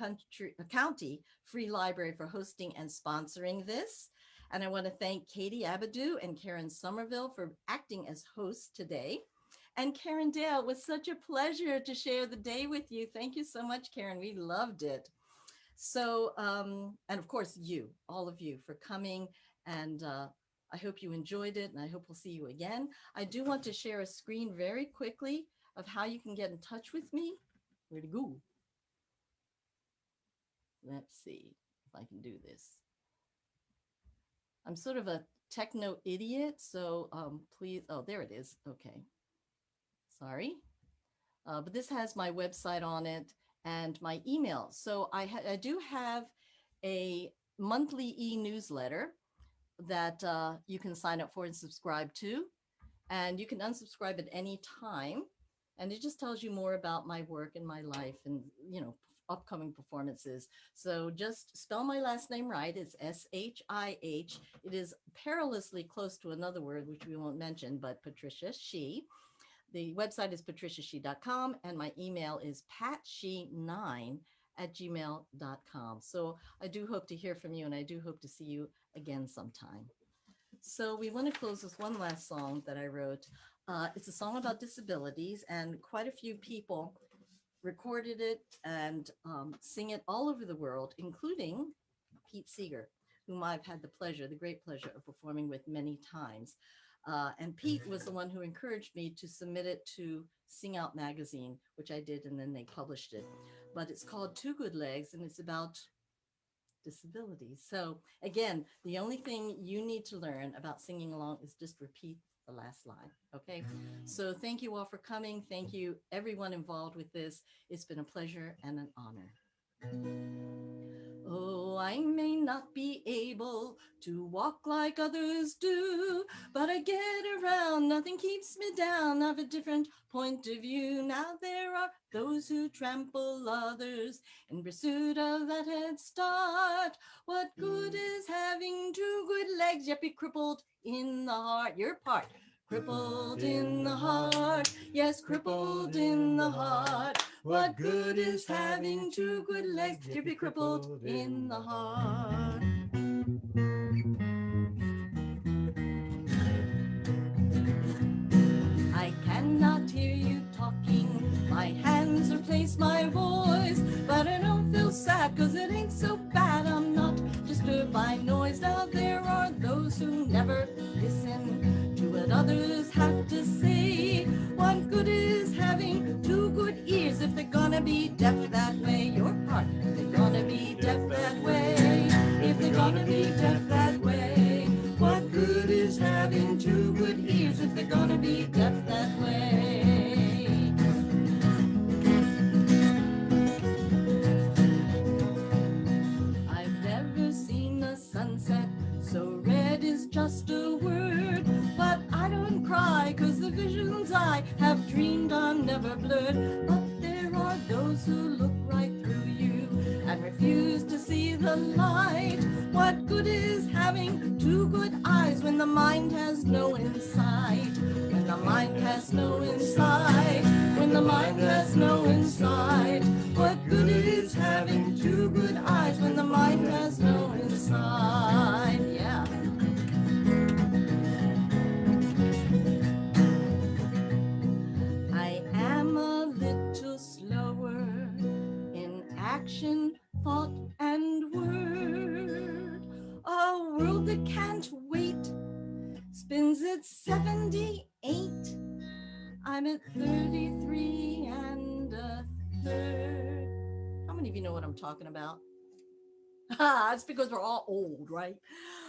County Free Library for hosting and sponsoring this. And I want to thank Katie Abadou and Karen Somerville for acting as hosts today. And Karen Dale, it was such a pleasure to share the day with you. Thank you so much, Karen. We loved it. So, and of course, all of you for coming. And I hope you enjoyed it, and I hope we'll see you again. I do want to share a screen very quickly of how you can get in touch with me. Where to go? Let's see if I can do this. I'm sort of a techno idiot, so please, oh, there it is. Okay. Sorry. But this has my website on it and my email. So I do have a monthly e-newsletter that you can sign up for and subscribe to. And you can unsubscribe at any time. And it just tells you more about my work and my life and, upcoming performances. So just spell my last name right. It's S-H-I-H. It is perilously close to another word, which we won't mention, but Patricia She. The website is patriciashe.com, and my email is patshe9@gmail.com. So I do hope to hear from you, and I do hope to see you again sometime. So we want to close with one last song that I wrote. It's a song about disabilities, and quite a few people recorded it and sing it all over the world, including Pete Seeger, whom I've had the great pleasure of performing with many times. And Pete was the one who encouraged me to submit it to Sing Out magazine, which I did, and then they published it. But it's called Two Good Legs, and it's about disabilities. So again, the only thing you need to learn about singing along is just repeat the last line. Okay. So thank you all for coming. Thank you everyone involved with this. It's been a pleasure and an honor. Oh, I may not be able to walk like others do, but I get around, nothing keeps me down. I have a different point of view. Now there are those who trample others in pursuit of that head start. What good is having two good legs, yet be crippled in the heart? Your part. Crippled in the heart, yes, crippled in the heart. What good is having two good legs to be crippled in the heart? I cannot hear you talking, my hands replace my voice, but I don't feel sad, cause it ain't so bad. I'm not disturbed by noise. Now there are those who never listen to what others have to say. What good is having if they're gonna be deaf that way. Your part, if they're gonna be deaf that way. If they're gonna be deaf that way. What good is having two good ears if they're gonna be deaf that way? I've never seen a sunset so red is just a word, but I don't cry 'cause the visions I have dreamed are never blurred. But there are those who look right through you and refuse to see the light. What good is having two good eyes when the mind has no insight? When the mind has no insight, when the mind has no insight. What good is having two good eyes when the mind has no insight? Yeah. I am a little slower in action, thought, and word. A world that can't wait spins at 78. I'm at 33 and a third. How many of you know what I'm talking about? It's because we're all old, right?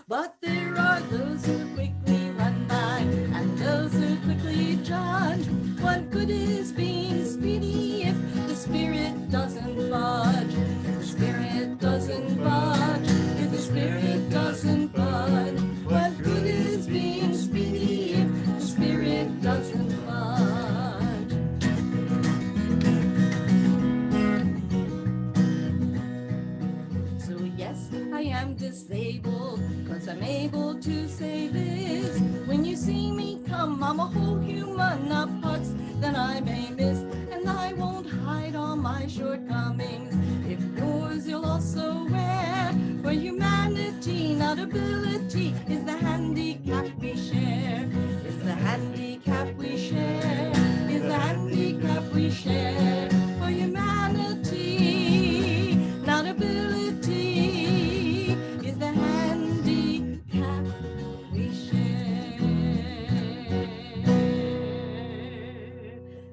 But there are those who quickly run by and those who quickly judge. What good is being speedy if the spirit doesn't budge? If the spirit doesn't budge, if the spirit doesn't budge. What good is being speedy if the spirit doesn't budge? So yes, I am disabled, 'cause I'm able to say this. When you see me come, I'm a whole human of parts that I may miss. And I won't hide all my shortcomings. If yours you'll also wear. For humanity, not ability, is the handicap we share. Is the handicap we share. Is the handicap we share. For humanity, not ability, is the handicap we share.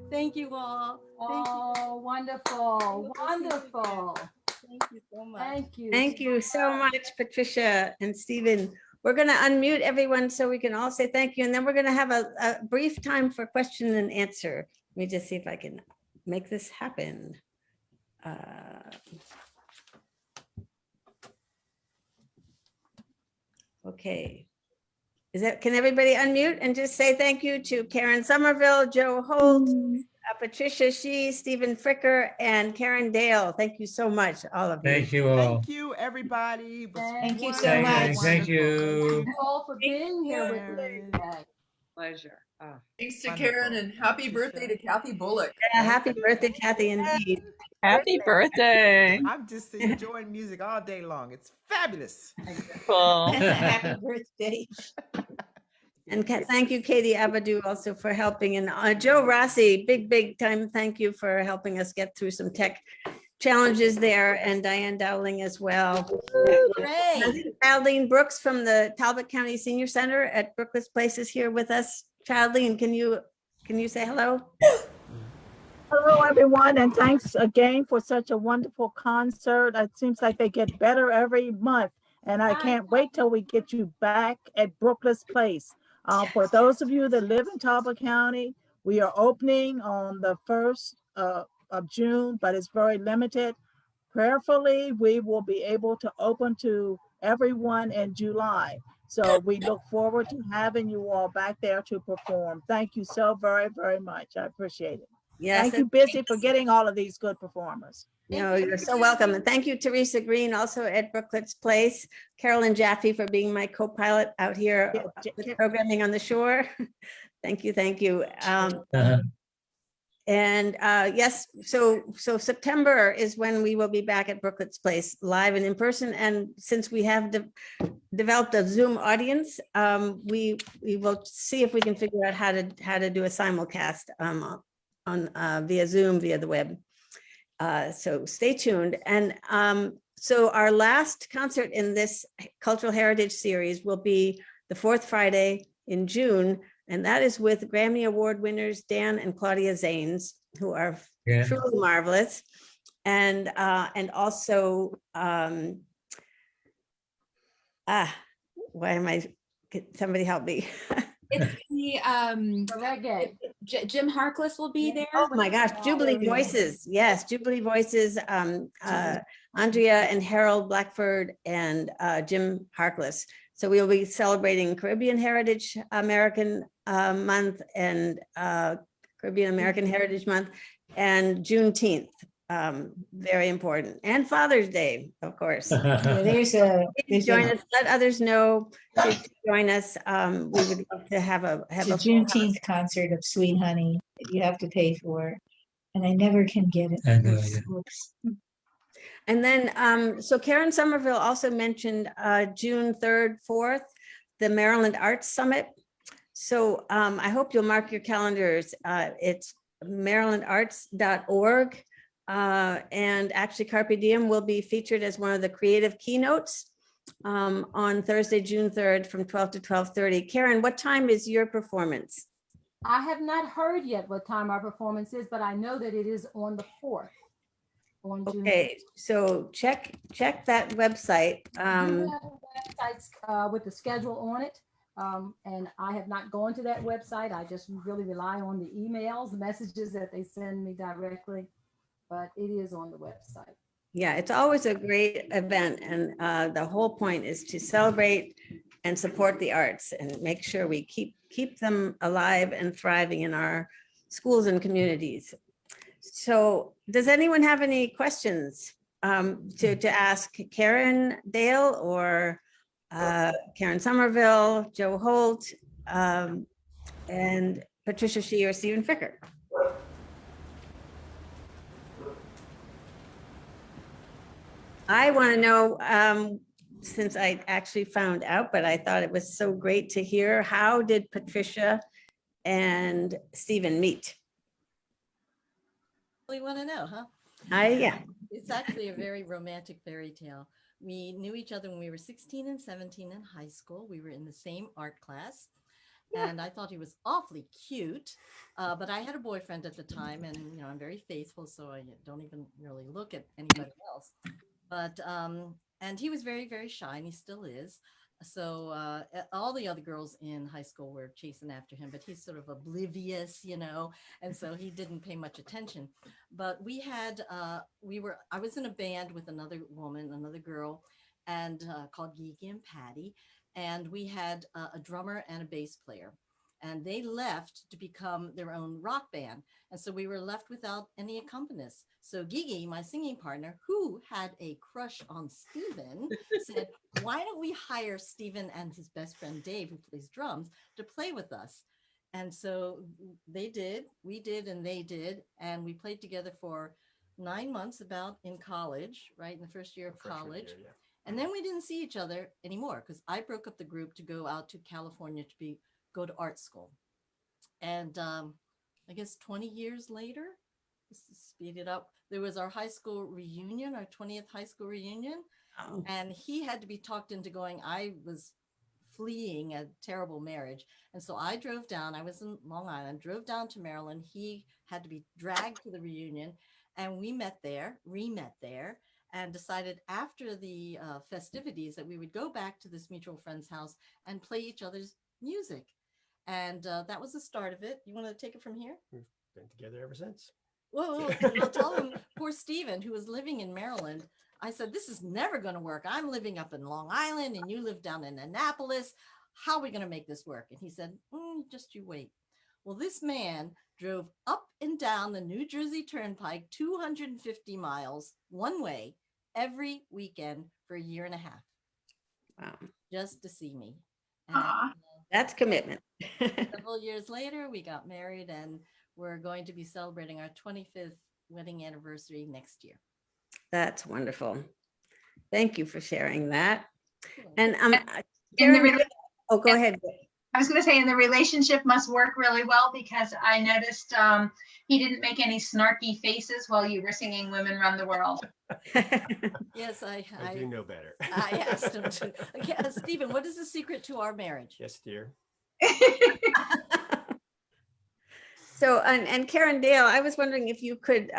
Thank you all. Thank you. Oh, wonderful, wonderful. Thank you so much. Thank you. Thank you so much, Patricia and Stephen. We're going to unmute everyone so we can all say thank you. And then we're going to have a brief time for question and answer. Let me just see if I can make this happen. Okay. Can everybody unmute and just say thank you to Karen Somerville, Joe Holt, Patricia Shee, Stephen Fricker, and Karen Dale. Thank you so much, all of you. Thank you all. Thank you, everybody. It was Thank you so wonderful, much. Thank you. wonderful. Thank you all for being here with us Karen. today. Pleasure. Thanks to Wonderful. Karen and happy birthday to Kathy Bullock. Yeah, happy birthday, Kathy, indeed. Happy birthday. I'm just enjoying music all day long. It's fabulous. Cool. Happy birthday. And thank you, Katie Abadou, also for helping. And Joe Rossi, big time thank you for helping us get through some tech challenges there, and Diane Dowling as well. Great. Childine Brooks from the Talbot County Senior Center at Brooklyn Place is here with us. Childine, can you say hello? Hello, everyone, and thanks again for such a wonderful concert. It seems like they get better every month, and I can't wait till we get you back at Brooklyn's Place. For those of you that live in Talbot County, we are opening on the 1st of June, but it's very limited. Prayerfully, we will be able to open to everyone in July. So we look forward to having you all back there to perform. Thank you so very much. I appreciate it. Yes. Thank you, Busy, for getting all of these good performers. No, you're so welcome. And thank you, Teresa Green, also at Brooklet's Place. Carolyn Jaffe for being my co-pilot out here with programming on the shore. Thank you. And yes, so September is when we will be back at Brooklet's Place live and in person. And since we have developed a Zoom audience, we will see if we can figure out how to do a simulcast on via Zoom, via the web. So stay tuned. And so our last concert in this Cultural Heritage Series will be the 4th Friday in June. And that is with Grammy Award winners Dan and Claudia Zanes, who are Yeah. truly marvelous. And also, why am I, somebody help me? It's the Reggae. Jim Harkless will be there. Oh my gosh, Jubilee Voices. Yes, Jubilee Voices. Andrea and Harold Blackford and Jim Harkless. So we'll be celebrating Caribbean Heritage American Month and Caribbean American Heritage Month and Juneteenth. Very important. And Father's Day, of course. Please join us. Let others know to join us. We would love to have a It's a Juneteenth concert of Sweet Honey that you have to pay for, and I never can get it. I know, yeah. Oops. And then, so Karen Somerville also mentioned June 3rd, 4th, the Maryland Arts Summit. So I hope you'll mark your calendars. It's marylandarts.org. And actually Carpe Diem will be featured as one of the creative keynotes on Thursday, June 3rd from 12 to 12:30. Karen, what time is your performance? I have not heard yet what time our performance is, but I know that it is on the 4th. On June. Okay, so check that website. We have websites with the schedule on it. And I have not gone to that website. I just really rely on the emails, the messages that they send me directly, but it is on the website. Yeah, it's always a great event, and the whole point is to celebrate and support the arts and make sure we keep them alive and thriving in our schools and communities. So does anyone have any questions to ask Karen Dale or Karen Somerville, Joe Holt, and Patricia Shee or Stephen Ficker? I want to know, since I actually found out, but I thought it was so great to hear, how did Patricia and Stephen meet? You want to know, huh? Yeah. It's actually a very romantic fairy tale. We knew each other when we were 16 and 17 in high school. We were in the same art class. And I thought he was awfully cute, but I had a boyfriend at the time, and I'm very faithful, so I don't even really look at anybody else. But and he was very, very shy, and he still is. So all the other girls in high school were chasing after him, but he's sort of oblivious, and so he didn't pay much attention. But we had, I was in a band with another woman, another girl, and called Gigi and Patty. And we had a drummer and a bass player, and they left to become their own rock band. And so we were left without any accompanists. So Gigi, my singing partner, who had a crush on Stephen, said, why don't we hire Stephen and his best friend, Dave, who plays drums, to play with us? And so they did, we did, and they did. And we played together for 9 months about in college, right? In the first year of college. And then we didn't see each other anymore because I broke up the group to go out to California to go to art school. And I guess 20 years later, just to speed it up, there was our high school reunion, our 20th high school reunion. Oh. And he had to be talked into going. I was fleeing a terrible marriage. And so I drove down, I was in Long Island, drove down to Maryland. He had to be dragged to the reunion, and we met there, re-met there, and decided after the festivities that we would go back to this mutual friend's house and play each other's music. And that was the start of it. You want to take it from here? We've been together ever since. Well, I'll tell him, poor Stephen, who was living in Maryland, I said, this is never going to work. I'm living up in Long Island and you live down in Annapolis. How are we going to make this work? And he said, just you wait. Well, this man drove up and down the New Jersey Turnpike 250 miles one way every weekend for 1.5 years. Wow. Just to see me. And, that's commitment. Several years later, we got married, and we're going to be celebrating our 25th wedding anniversary next year. That's wonderful. Thank you for sharing that. And oh, go ahead. I was going to say, and the relationship must work really well, because I noticed he didn't make any snarky faces while you were singing "Women Run the World." Yes, I do know better. I asked him to. Okay, Stephen, what is the secret to our marriage? Yes, dear. So, and Karen Dale, I was wondering if you could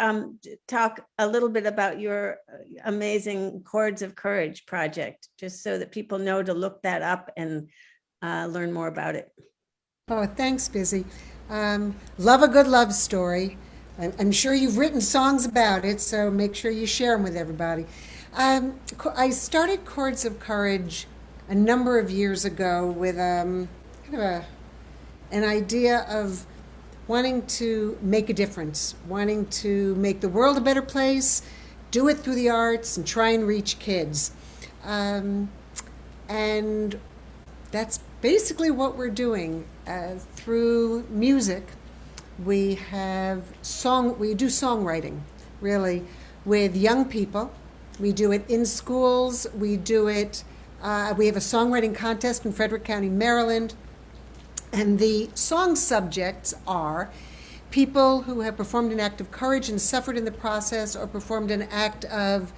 talk a little bit about your amazing Chords of Courage project, just so that people know to look that up and learn more about it. Oh, thanks, Busy. Love a good love story. I'm sure you've written songs about it, so make sure you share them with everybody. I started Chords of Courage a number of years ago with kind of an idea of wanting to make a difference, wanting to make the world a better place, do it through the arts, and try and reach kids. And that's basically what we're doing through music. We do songwriting, really, with young people. We do it in schools. We do it. We have a songwriting contest in Frederick County, Maryland. And the song subjects are people who have performed an act of courage and suffered in the process, or performed an act of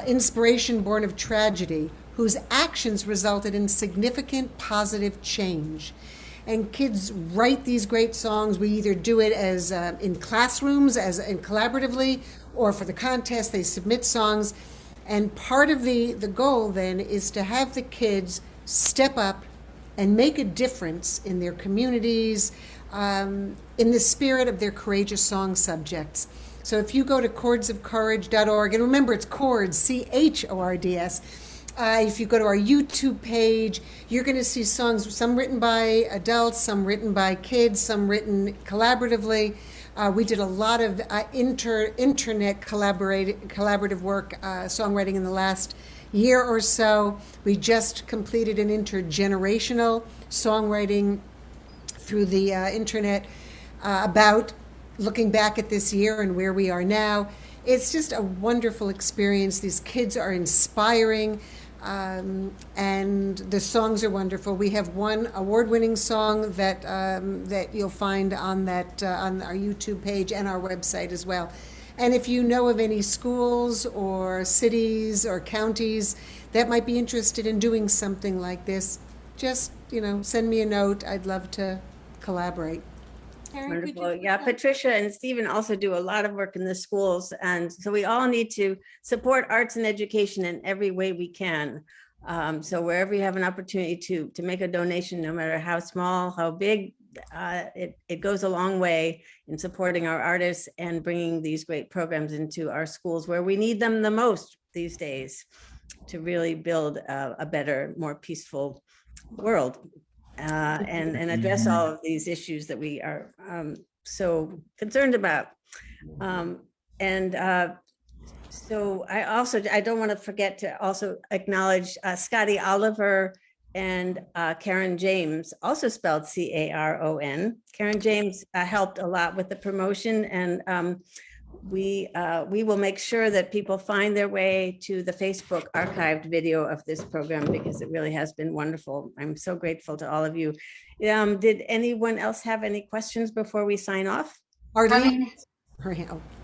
inspiration born of tragedy, whose actions resulted in significant positive change. And kids write these great songs. We either do it as in classrooms, and collaboratively, or for the contest, they submit songs. And part of the goal then is to have the kids step up and make a difference in their communities, in the spirit of their courageous song subjects. So if you go to chordsofcourage.org, and remember it's chords, C-H-O-R-D-S, if you go to our YouTube page, you're going to see songs, some written by adults, some written by kids, some written collaboratively. We did a lot of internet collaborative work, songwriting in the last year or so. We just completed an intergenerational songwriting through the internet about looking back at this year and where we are now. It's just a wonderful experience. These kids are inspiring, and the songs are wonderful. We have one award-winning song that you'll find on on our YouTube page and our website as well. And if you know of any schools or cities or counties that might be interested in doing something like this, just, send me a note. I'd love to collaborate. Wonderful. Yeah, Patricia and Stephen also do a lot of work in the schools. And so we all need to support arts and education in every way we can. So wherever you have an opportunity to make a donation, no matter how small, how big, it goes a long way in supporting our artists and bringing these great programs into our schools where we need them the most these days to really build a better, more peaceful world and address all of these issues that we are so concerned about. So I don't want to forget to also acknowledge Scotty Oliver and Karen James, also spelled C-A-R-O-N. Karen James helped a lot with the promotion, and we will make sure that people find their way to the Facebook archived video of this program, because it really has been wonderful. I'm so grateful to all of you. Did anyone else have any questions before we sign off? Arlene?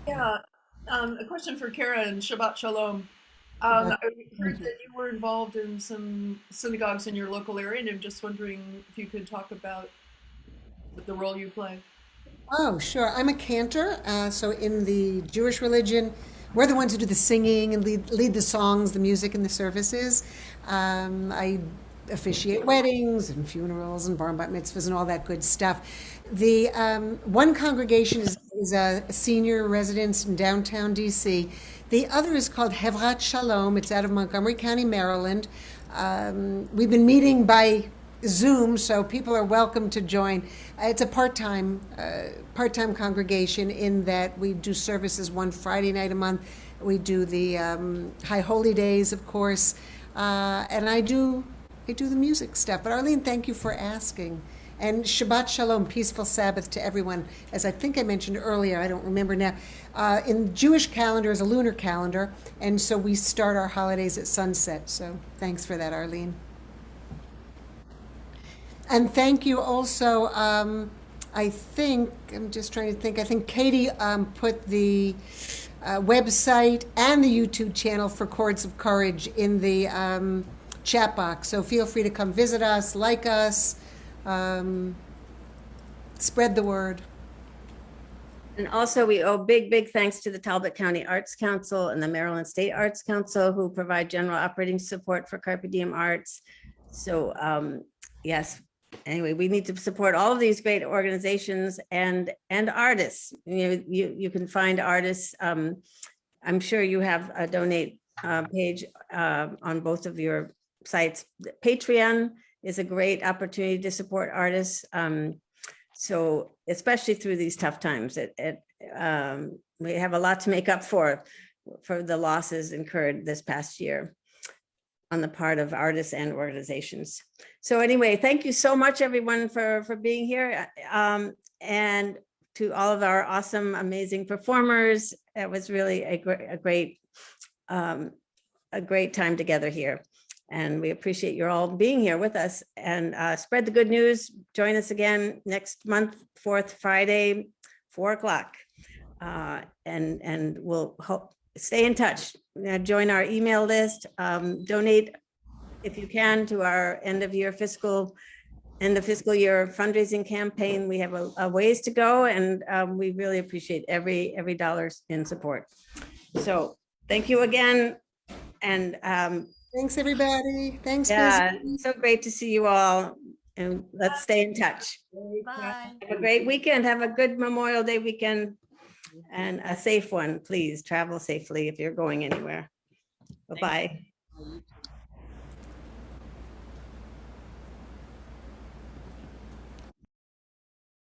Yeah, a question for Karen. Shabbat Shalom. I heard that you were involved in some synagogues in your local area, and I'm just wondering if you could talk about the role you play. Oh, sure. I'm a cantor. So in the Jewish religion, we're the ones who do the singing and lead the songs, the music, and the services. I officiate weddings and funerals and bar mitzvahs and all that good stuff. The one congregation is a senior residence in downtown DC. The other is called Hevrat Shalom. It's out of Montgomery County, Maryland. We've been meeting by Zoom, so people are welcome to join. It's a part-time congregation in that we do services one Friday night a month. We do the High Holy Days, of course, and I do the music stuff. But Arlene, thank you for asking. And Shabbat Shalom, peaceful Sabbath to everyone. As I think I mentioned earlier, I don't remember now, in Jewish calendar is a lunar calendar, and so we start our holidays at sunset. So thanks for that, Arlene. And thank you also, I think Katie put the website and the YouTube channel for Chords of Courage in the chat box. So feel free to come visit us, like us, spread the word. And also we owe big thanks to the Talbot County Arts Council and the Maryland State Arts Council who provide general operating support for Carpe Diem Arts. So yes, anyway, we need to support all of these great organizations and artists. You can find artists. I'm sure you have a donate page on both of your sites. Patreon is a great opportunity to support artists. So especially through these tough times, we have a lot to make up for the losses incurred this past year on the part of artists and organizations. So anyway, thank you so much, everyone, for being here. And to all of our awesome, amazing performers. It was really a great time together here. And we appreciate you all being here with us, and spread the good news. Join us again next month, 4th Friday, 4 o'clock. And we'll stay in touch. Join our email list, donate if you can to our end of fiscal year fundraising campaign. We have a ways to go, and we really appreciate every dollar in support. So thank you again. And thanks, everybody. Thanks. yeah, Busy. so great to see you all, and let's stay in touch. Bye. Have a great weekend. Have a good Memorial Day weekend and a safe one. Please travel safely if you're going anywhere. Bye-bye.